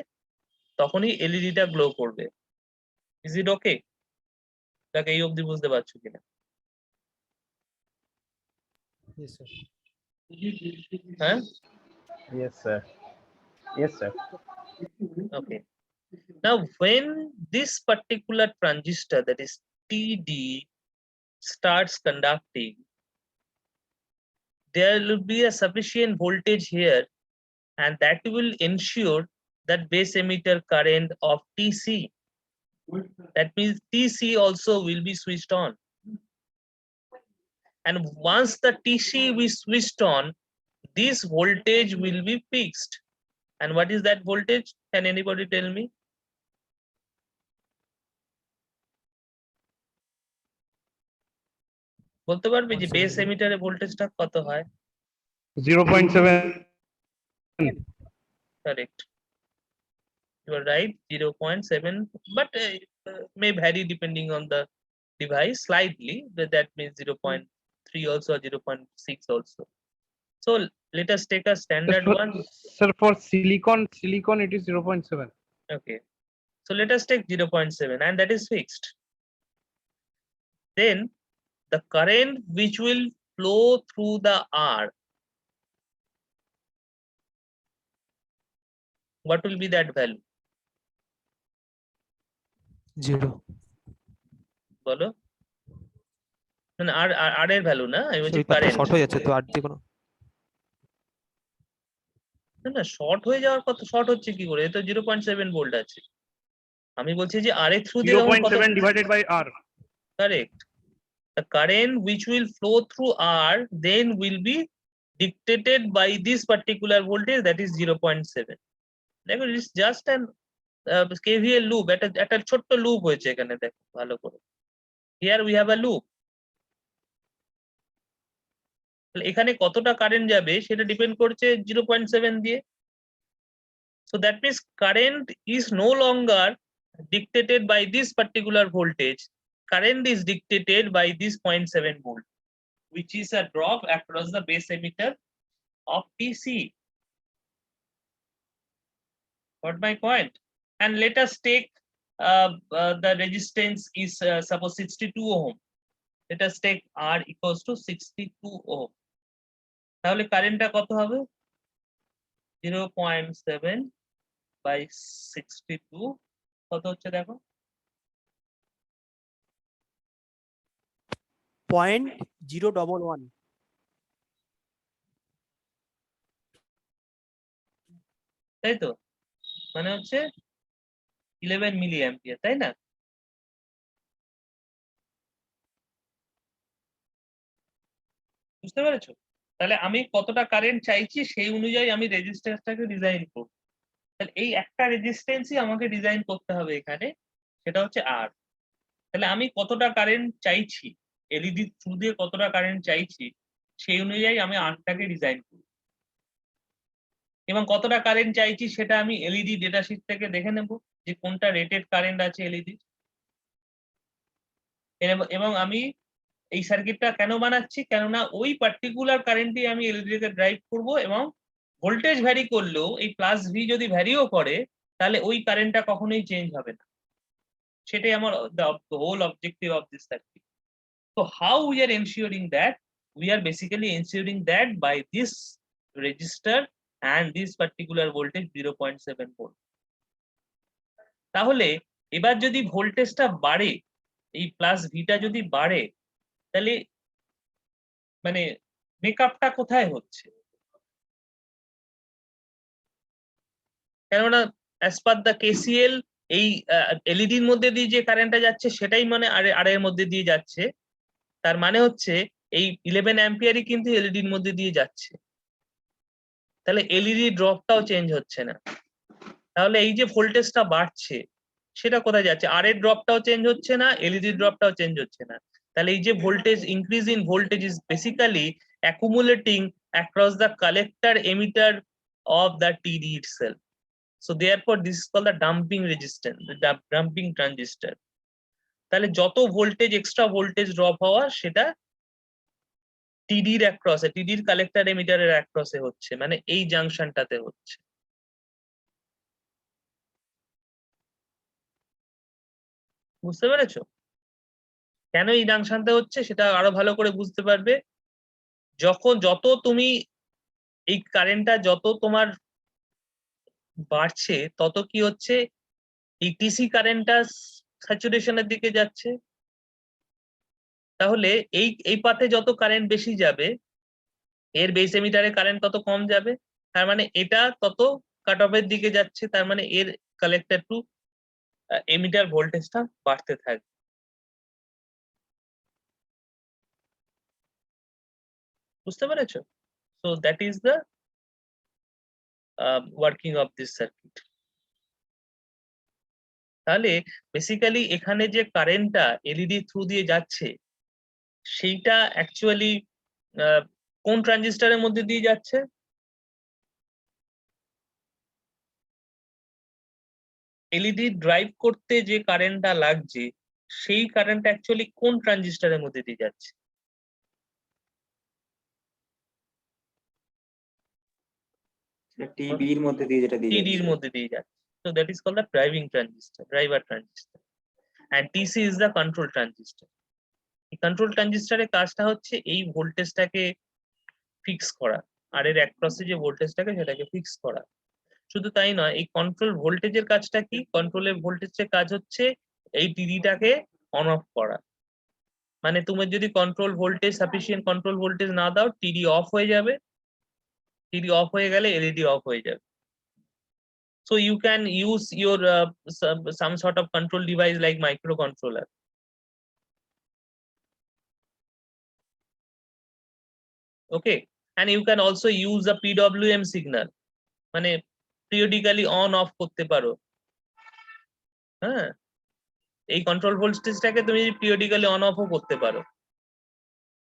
তখনই এলইডিটা গ্লো করবে। ইজ ইট ওকে? তাকে এই অবধি বুঝতে পারছো কিনা? Yes, sir. হ্যাঁ, Yes, sir. Yes, sir. okay. Now when this particular transistor, that is TD, starts conducting, there will be a sufficient voltage here, and that will ensure that base emitter current of TC, that means TC also will be switched on. And once the TC is switched on, this voltage will be fixed. And what is that voltage? Can anybody tell me? বলতে পারবে যে base এমিটারে ভোল্টেজটা কত হয়? 0.7. Correct. You are right, 0.7, but may vary depending on the device slightly, but that means 0.3 also or 0.6 also. So let us take a standard one. Sir, for silicon it is 0.7. Okay, so let us take 0.7 and that is fixed. Then the current which will flow through the R, what will be that value? 0 বলো, মানে আর এর value না, আমি বলছি ওই পাতটা current. Short হয়ে যাচ্ছে তো আর দিয়ে কোনো না শর্ট হয়ে যাওয়ার কত, শর্ট হচ্ছে কি করে? এ তো 0.7 ভোল্ট আছে। আমি বলছি যে আর এর থ্রু দিয়ে তখন কত? 0.7 divided by R. Correct. The current which will flow through R then will be dictated by this particular voltage, that is 0.7. দেখো it's just an KVL loop, একটা ছোট্ট লুপ হয়েছে এখানে, দেখো ভালো করে। Here we have a loop. এখানে কতটা কারেন্ট যাবে সেটা ডিপেন্ড করছে 0.7 দিয়ে। So that means current is no longer dictated by this particular voltage. Current is dictated by this 0.7 volt, which is a drop across the base emitter of DC. Got my point? And let us take the resistance is suppose 62 ohm. Let us take R equals to 62 ohm. তাহলে কারেন্টটা কত হবে? 0.7 by 62 কত হচ্ছে দেখো? 0.011. তাই তো, মানে হচ্ছে 11 মিলি অ্যাম্পিয়ার, তাই না? বুঝতে পেরেছো? তাহলে আমি কতটা কারেন্ট চাইছি সেই অনুযায়ী আমি রেজিস্ট্যান্সটাকে ডিজাইন করব। তাহলে এই একটা রেজিস্ট্যান্সই আমাকে ডিজাইন করতে হবে এখানে, সেটা হচ্ছে আর। তাহলে আমি কতটা কারেন্ট চাইছি, এলইডি থ্রু দিয়ে কতটা কারেন্ট চাইছি সেই অনুযায়ী আমি আরটাকে ডিজাইন করব। এবং কতটা কারেন্ট চাইছি সেটা আমি এলইডি ডেটা শিট থেকে দেখে নেব যে কোনটা রেটেড কারেন্ট আছে এলইডি। এবং আমি এই সার্কিটটা কেন বানাচ্ছি, কেননা ওই পার্টিকুলার কারেন্টই আমি এলইডি তে ড্রাইভ করব, এবং ভোল্টেজ ভ্যারি করলেও এই প্লাস ভি যদি ভ্যারিও করে তাহলে ওই কারেন্টটা কখনোই চেঞ্জ হবে না। সেটাই আমার whole objective of this circuit. So how we are ensuring that? We are basically ensuring that by this resistor and this particular voltage 0.7 volt. তাহলে এবার যদি ভোল্টেজটা বাড়ে, এই প্লাস ভিটা যদি বাড়ে, তাহলে মানে মেকআপটা কোথায় হচ্ছে? কেননা অ্যাজ পার দ্য কেসিএল এই এলইডির মধ্যে দিয়ে যে কারেন্টটা যাচ্ছে সেটাই মানে আর এর মধ্যে দিয়ে যাচ্ছে। তার মানে হচ্ছে এই 11 অ্যাম্পিয়ারই কিন্তু এলইডির মধ্যে দিয়ে যাচ্ছে। তাহলে এলইডি ড্রপটাও চেঞ্জ হচ্ছে না। তাহলে এই যে ভোল্টেজটা বাড়ছে সেটা কোথায় যাচ্ছে? আর এর ড্রপটাও চেঞ্জ হচ্ছে না, এলইডি ড্রপটাও চেঞ্জ হচ্ছে না। তাহলে এই যে voltage increase in voltage is basically accumulating across the collector emitter of the TD itself. So therefore this is called the damping resistance, the damping transistor. তাহলে যত ভোল্টেজ এক্সট্রা ভোল্টেজ ড্রপ হওয়া সেটা টিডির অ্যাক্রসে, টিডির collector এমিটারের অ্যাক্রসে হচ্ছে, মানে এই জাংশনটাতে হচ্ছে। বুঝতে পেরেছো কেন এই জাংশনটা হচ্ছে? সেটা আরো ভালো করে বুঝতে পারবে যত তুমি এই কারেন্টটা যত তোমার বাড়ছে তত কি হচ্ছে, এই টিসি কারেন্টটা স্যাচুরেশনের দিকে যাচ্ছে। তাহলে এই পাথে যত কারেন্ট বেশি যাবে এর বেস এমিটারে কারেন্ট তত কম যাবে। তার মানে এটা তত কাট অফের দিকে যাচ্ছে, তার মানে এর কালেক্টর টু এমিটার ভোল্টেজটা বাড়তে থাকবে। বুঝতে পেরেছো? তো So that is the working of this circuit. তাহলে বেসিক্যালি এখানে যে কারেন্টটা এলইডি থ্রু দিয়ে যাচ্ছে সেইটা অ্যাকচুয়ালি কোন ট্রানজিস্টরের মধ্যে দিয়ে যাচ্ছে? এলইডি ড্রাইভ করতে যে কারেন্টটা লাগছে সেই কারেন্ট অ্যাকচুয়ালি কোন ট্রানজিস্টরের মধ্যে দিয়ে যাচ্ছে? টিভির মধ্যে দিয়ে যেটা দিয়ে টিডির যাচ্ছে। মধ্যে দিয়ে যাচ্ছে। So that is called the driving transistor, driver transistor. And TC is the control transistor. এই কন্ট্রোল ট্রানজিস্টরের কাজটা হচ্ছে এই ভোল্টেজটাকে ফিক্স করা, আর এর অ্যাক্রসে যে ভোল্টেজটাকে সেটাকে ফিক্স করা। শুধু তাই নয়, এই কন্ট্রোল ভোল্টেজের কাজটা কি? কন্ট্রোলের ভোল্টেজের কাজ হচ্ছে এই টিডিটাকে অন অফ করা। মানে তুমি যদি control voltage sufficient control voltage না দাও, টিডি অফ হয়ে যাবে। টিডি অফ হয়ে গেলে এলইডি অফ হয়ে যাবে। So you can use your some sort of control device like microcontroller. Okay, and you can also use a PWM signal, মানে periodically on off করতে পারো। হ্যাঁ, এই কন্ট্রোল ভোল্টেজটাকে তুমি পিরিয়ডিক্যালি অন অফও করতে পারো।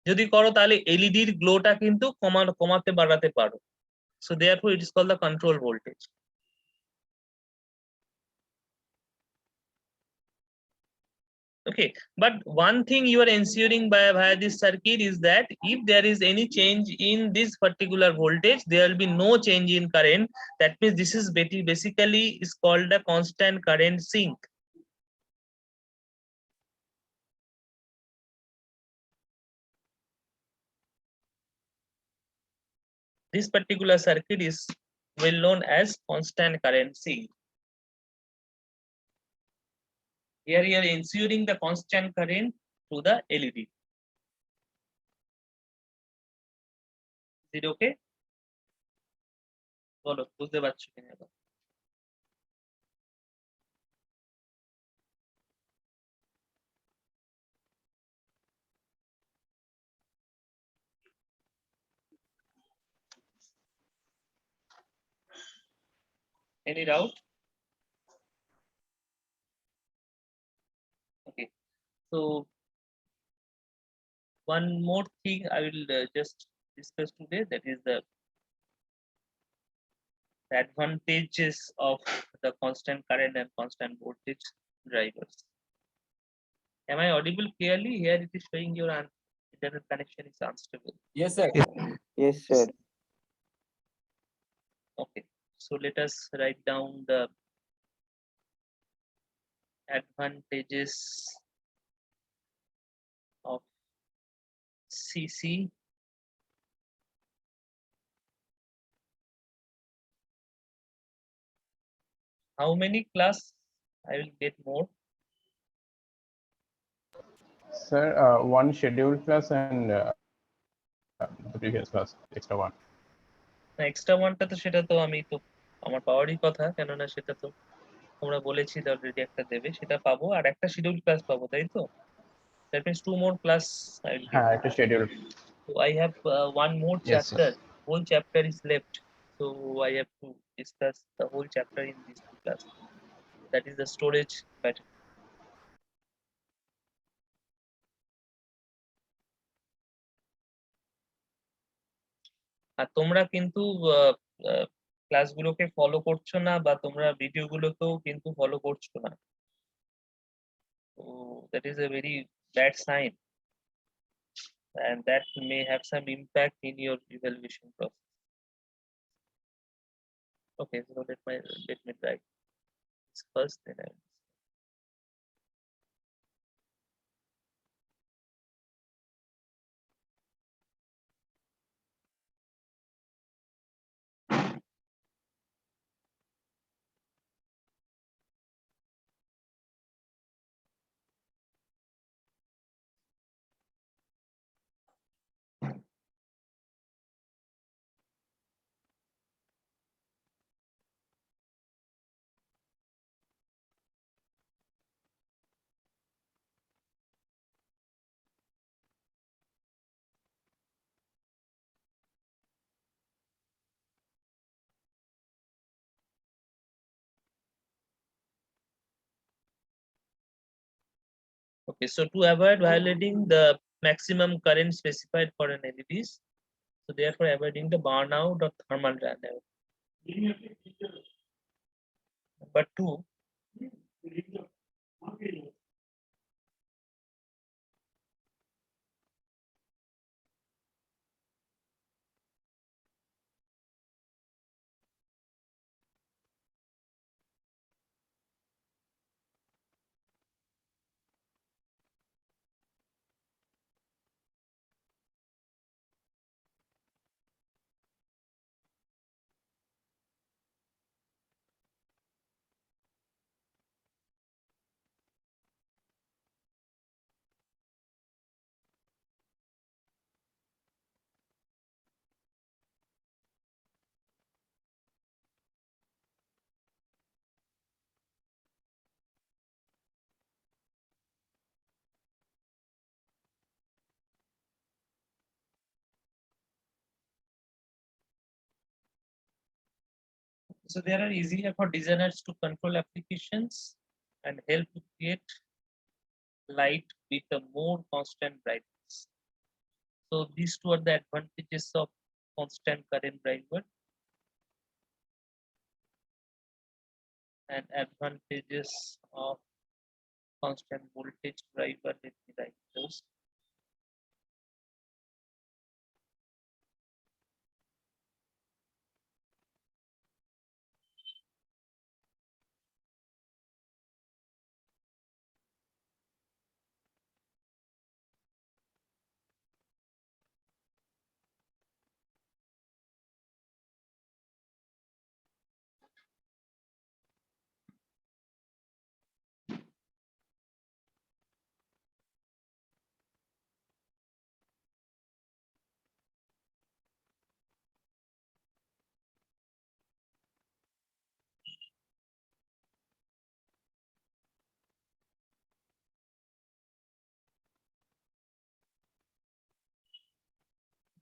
যদি করো তাহলে এলইডির গ্লোটা কিন্তু কমাতে বাড়াতে পারো। So therefore it is called the control voltage. Okay, but one thing you are ensuring via this circuit is that if there is any change in this particular voltage, there will be no change in current. That means this is basically is called a constant current sink. This particular circuit is well known as constant current sink. Here you are ensuring the constant current to the LED. Is it okay? বলো, বুঝতে পারছো কিনা এবার? Any doubt? Okay, so one more thing I will just discuss today, that is the advantages of the constant current and constant voltage drivers. Am I audible clearly? Here it is showing your internet connection is unstable. Yes, sir. Yes, sir. Okay, so let us write down the advantages of CC how many class I will get more? Sir, one scheduled class and the previous class, extra one. না, extra ওয়ানটা তো সেটা তো আমি তো আমার পাওয়ারই কথা, কেননা সেটা তো তোমরা বলেছি অলরেডি একটা দেবে, সেটা পাবো, আর একটা শিডিউল ক্লাস পাবো, তাই তো? That means 2 more class I will get. হ্যাঁ, এটা scheduled. So I have one more Yes, chapter. Whole chapter is left, so I have to discuss the whole chapter in this class. That is the storage pattern. আর তোমরা কিন্তু ক্লাসগুলোকে follow করছো না, বা তোমরা ভিডিওগুলোকেও কিন্তু follow করছো না, so that is a very bad sign, and that may have some impact in your evaluation process. Okay, so let me write this first, then I will Okay, so to avoid violating the maximum current specified for an LEDs, so therefore avoiding the burnout or thermal runaway. Number two, so there are easier for designers to control applications and help to create light with a more constant brightness. So these two are the advantages of constant current driver and advantages of constant voltage driver. Let me write those.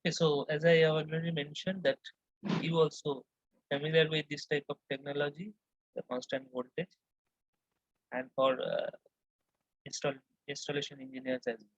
Okay, so as I already mentioned that you also familiar with this type of technology, the constant voltage, and for installation engineers as well.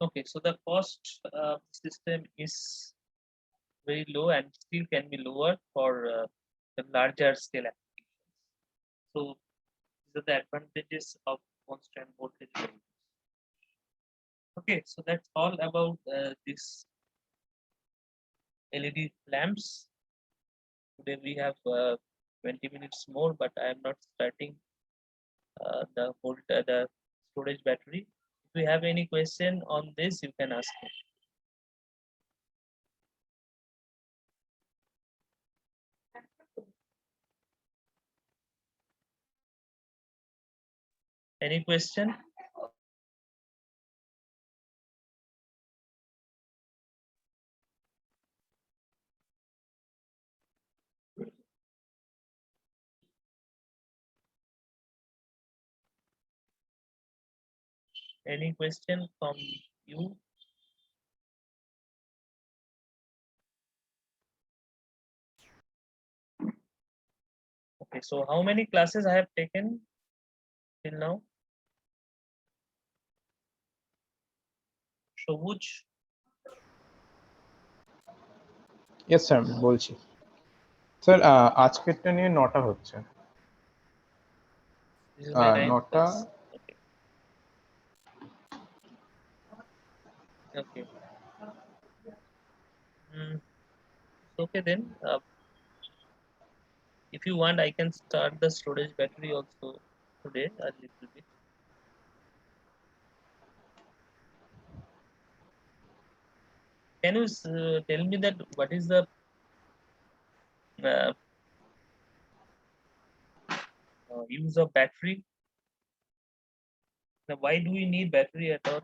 Okay, so the cost system is very low and still can be lower for the larger scale applications. So these are the advantages of constant voltage drivers. Okay, so that's all about this LED lamps. Today we have 20 minutes more, but I am not starting the storage battery. If you have any question on this, you can ask me. Any question? Any question from you? Okay, so how many classes I have taken till now? Shobuj, yes sir বলছি sir আজকেরটা নিয়ে 9টা হচ্ছে this is my ninth 9টা class. Okay. Okay. Okay then. If you want, I can start the storage battery also today a little bit. . . . . . . . . . . . . . . . . . . . . . . . . . . . . . . . . . . . . . . . . . . . . . . . . . . . . . . . . . . . . . Can you tell me that what is the use of battery? Now, why do we need battery at all?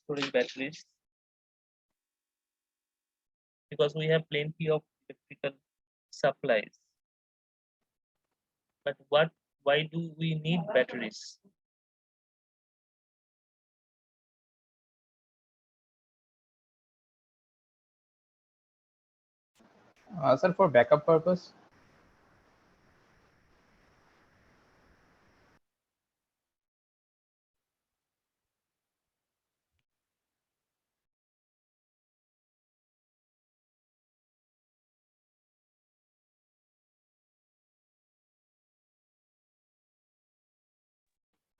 Storage batteries? Because we have plenty of electrical supplies. But why do we need batteries? Sir, for backup purpose.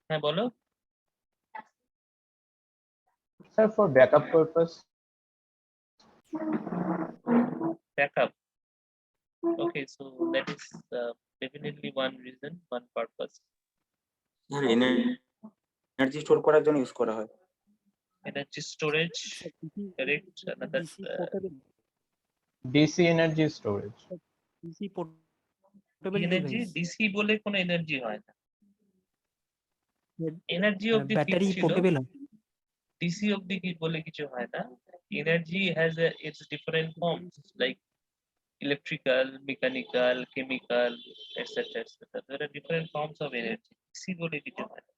হ্যাঁ বলো। Sir, for backup purpose. Backup. Okay, so that is definitely one reason, one purpose. Energy store করার জন্য use করা হয়। Energy storage, correct? Another DC portable. DC energy storage. DC portable energy device. DC বলে কোনো energy হয় না। Energy of the Battery portable. DC অব্দি কি বলে কিছু হয় না। Energy has its different forms like electrical, mechanical, chemical, etc. etc. There are different forms of energy. DC বলে কিছু হয় না।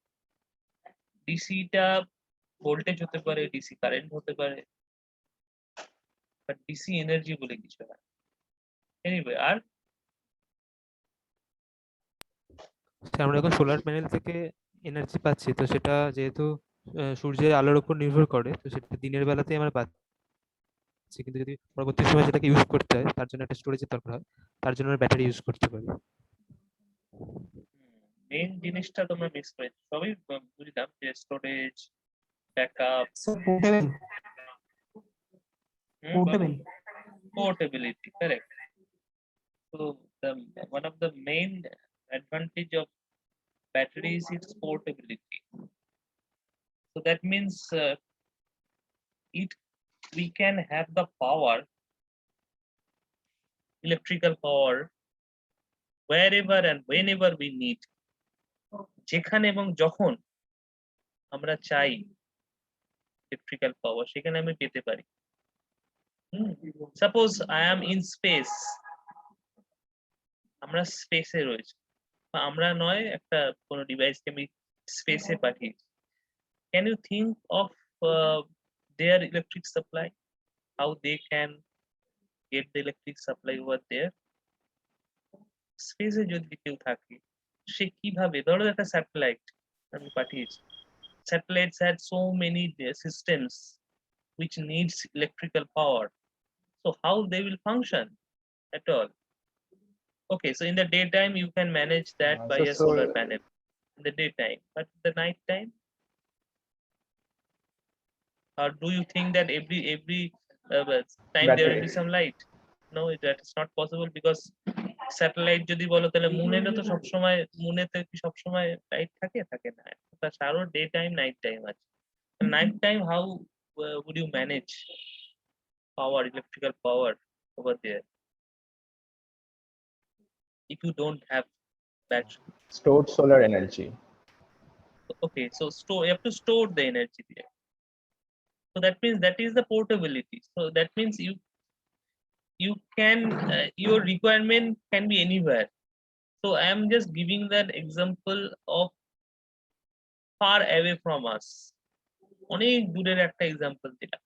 DC টা ভোল্টেজ হতে পারে, DC কারেন্ট হতে পারে, বাট DC এনার্জি বলে কিছু হয়। এনিওয়ে, আর আমরা এখন সোলার প্যানেল থেকে এনার্জি পাচ্ছি, তো সেটা যেহেতু সূর্যের আলোর উপর নির্ভর করে, তো সেটা দিনের বেলাতেই আমরা পাচ্ছি, কিন্তু যদি পরবর্তী সময় সেটাকে ইউজ করতে হয় তার জন্য একটা স্টোরেজের দরকার হয়, তার জন্য ব্যাটারি ইউজ করতে পারি। মেইন জিনিসটা তোমরা মিস করেছো। সবই বুঝলাম যে storage, backup, portability, correct. So one of the main advantage of batteries is portability. So that means we can have the power, electrical power, wherever and whenever we need. যেখানে এবং যখন আমরা চাই electrical power সেখানে আমি পেতে পারি। Suppose I am in space, আমরা স্পেসে রয়েছি, বা আমরা নয় একটা কোনো ডিভাইসকে আমি স্পেসে পাঠিয়েছি। Can you think of their electric supply, how they can get the electric supply over there? স্পেসে যদি কেউ থাকে সে কিভাবে, ধরো একটা স্যাটেলাইট আমি পাঠিয়েছি, satellites had so many systems which needs electrical power, so how they will function at all? Okay, so in the daytime you can manage that by a solar panel in the daytime, but the night time, or do you think that every time there will be some light? No, that is not possible, because satellite যদি বলো তাহলে মুনেরও তো সবসময়, মুনেতে কি সবসময় light থাকে? থাকে না, তারও ডে টাইম নাইট টাইম আছে। Night time how would you manage power, electrical power over there if you don't have battery? Stored solar energy. Okay, so you have to store the energy there. So that means that is the portability. So that means you can your requirement can be anywhere. So I am just giving that example of far away from us. অনেক দূরের একটা example দিলাম।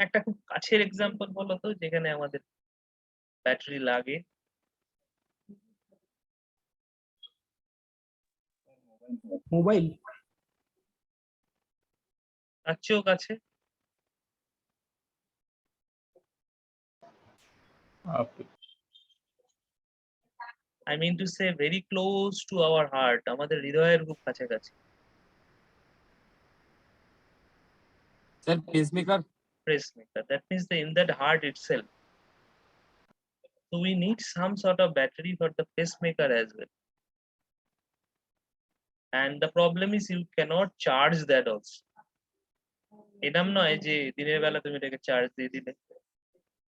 একটা খুব কাছের example বলো তো যেখানে আমাদের ব্যাটারি লাগে। মোবাইল। তার চেয়েও কাছে। Okay. I mean to say very close to our heart, আমাদের হৃদয়ের খুব কাছাকাছি। Sir pacemaker. Pacemaker, that means in that heart itself. So we need some sort of battery for the pacemaker as well. And the problem is you cannot charge that also. এরম নয় যে দিনের বেলা তুমি এটাকে চার্জ দিয়ে দিলে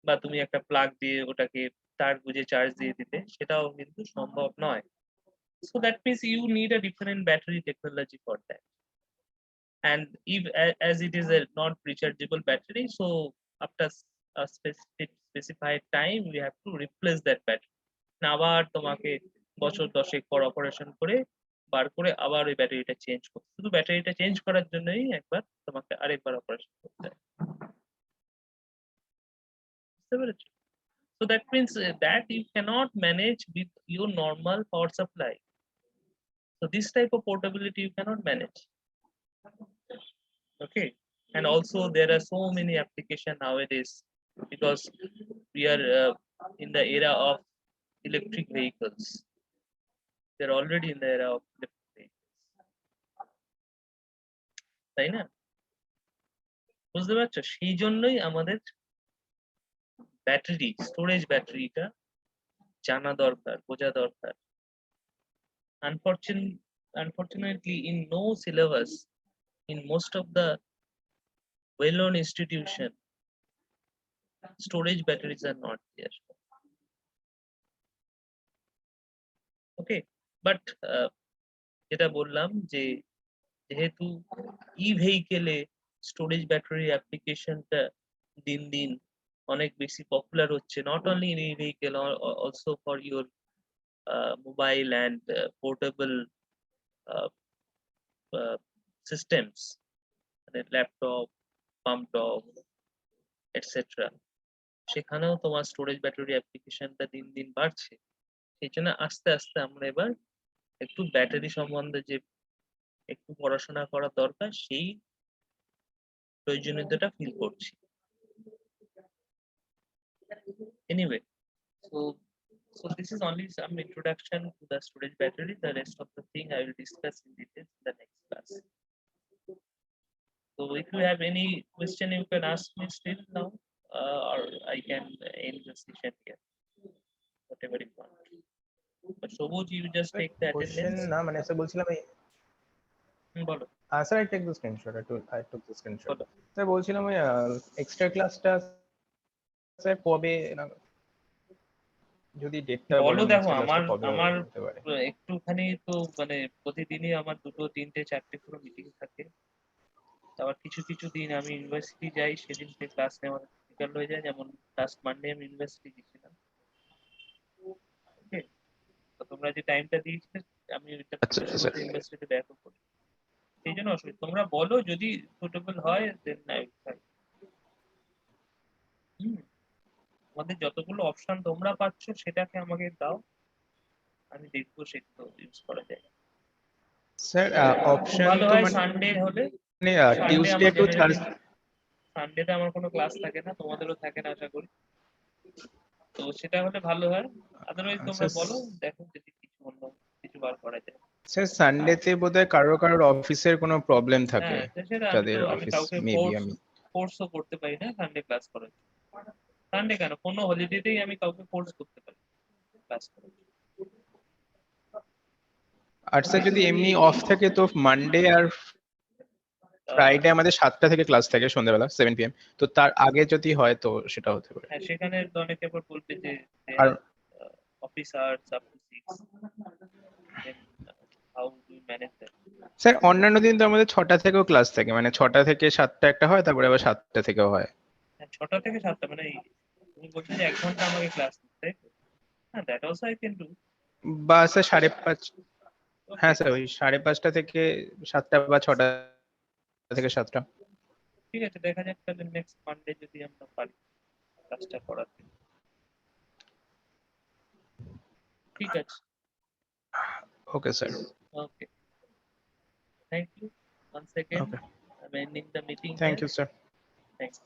বা তুমি একটা প্লাগ দিয়ে ওটাকে তার বুঝে চার্জ দিয়ে দিলে, সেটাও কিন্তু সম্ভব নয়। So that means you need a different battery technology for that. And if as it is a not rechargeable battery, so after a specified time we have to replace that battery. না আবার তোমাকে বছর 10 পর operation করে বার করে আবার ওই ব্যাটারিটা চেঞ্জ করতে, শুধু ব্যাটারিটা চেঞ্জ করার জন্যই একবার তোমাকে আরেকবার অপারেশন করতে হয়। বুঝতে পেরেছো? So that means that you cannot manage with your normal power supply. So this type of portability you cannot manage. Okay, and also there are so many application nowadays because we are in the era of electric vehicles. They're already in the era of electric vehicles. তাই না? বুঝতে পারছো? সেই জন্যই আমাদের battery storage ব্যাটারিটা জানা দরকার, বোঝা দরকার। Unfortunately, in no syllabus, in most of the well-known institution, storage batteries are not there. Okay, but যেটা বললাম যে যেহেতু ই-ভেহিকেলে স্টোরেজ ব্যাটারি অ্যাপ্লিকেশনটা দিন দিন অনেক বেশি পপুলার হচ্ছে, not only in e-vehicle, also for your mobile and portable systems, মানে ল্যাপটপ, পাম্প টপ, এটসেট্রা, সেখানেও তোমার স্টোরেজ ব্যাটারি অ্যাপ্লিকেশনটা দিন দিন বাড়ছে। সেই জন্য আস্তে আস্তে আমরা এবার একটু ব্যাটারি সম্বন্ধে যে একটু পড়াশোনা করা দরকার, সেই প্রয়োজনীয়তাটা ফিল করছি। Anyway, so this is only some introduction to the storage battery. The rest of the thing I will discuss in detail in the next class. So if you have any question, you can ask me still now, or I can end the session here, whatever you want. But Shoboj, you just take the question attendance. না, মানে sir বলছিলাম এই বলো। Sir I take the screenshot, I took the screenshot. বলো। Sir বলছিলাম ওই extra ক্লাসটা sir কবে যদি ডেটটা বলো, বলেন, দেখো এক্সট্রা আমার ক্লাসটা কবে আমার হতে পারে? একটুখানি তো মানে প্রতিদিনই আমার 2, 3, 4 করে মিটিং থাকে। আবার কিছু কিছু দিন আমি ইউনিভার্সিটি যাই, সেদিনকে ক্লাস নেওয়া ডিফিকাল্ট হয়ে যায়, যেমন লাস্ট মানডে আমি ইউনিভার্সিটি গেছিলাম। ওকে, তো তোমরা যে টাইমটা দিয়েছিলে আমি ওইটা আচ্ছা, পুরো ইউনিভার্সিটিতে ব্যাকও করি, সেই জন্য অসুবিধা। তোমরা বলো যদি সুটেবল হয় দেন আই উইল ট্রাই। আমাদের যতগুলো অপশন তোমরা পাচ্ছ সেটাকে আমাকে দাও, আমি দেখবো সেগুলো ইউজ করা যায়। স্যার খুব অপশন ভালো তো হয় মানে সানডে হলে। Tuesday two Thursday. সানডেতে আমার কোনো ক্লাস থাকে না, তোমাদেরও থাকে না আশা করি, তো সেটা হলে ভালো হয়। আদারওয়াইজ তোমরা আচ্ছা, বলো, দেখো যদি কিছু অন্য কিছু বার করা যায়। স্যার সানডেতে বোধহয় কারোর অফিসের কোনো প্রবলেম থাকে, হ্যাঁ, তো সেটা যাদের আমি অফিস কাউকে মেবি আমি ফোর্সও করতে পারি না সানডে ক্লাস করার জন্য। সানডে কেন, কোনো হলিডেতেই আমি কাউকে ফোর্স করতে পারি ক্লাস করার জন্য। আর স্যার যদি এমনি অফ থাকে তো মানডে আর ফ্রাইডে আমাদের 7টা থেকে ক্লাস থাকে সন্ধ্যাবেলা 7 PM, তো তার আগে যদি হয় তো সেটা হতে পারে। হ্যাঁ, সেখানে অনেকে আবার বলবে যে আর office hours up to 6, then how do you manage that? Sir অন্যান্য দিন তো আমাদের 6টা থেকেও ক্লাস থাকে, মানে 6টা থেকে 7টা একটা হয়, তারপরে আবার 7টা থেকেও হয়। হ্যাঁ, 6টা থেকে 7টা, মানে তুমি বলছো যে 1 ঘন্টা আমাকে ক্লাস নিতে, হ্যাঁ that also I can do. বা স্যার 5:30, হ্যাঁ স্যার ওই 5:30 থেকে 7টা বা 6টা থেকে 7টা। ঠিক আছে, দেখা যাক তাহলে নেক্সট মানডে যদি আমরা পারি ক্লাসটা করাতে। ঠিক আছে, okay sir, okay, thank you once again. Okay. I'm ending the meeting thank here. You sir. Thanks.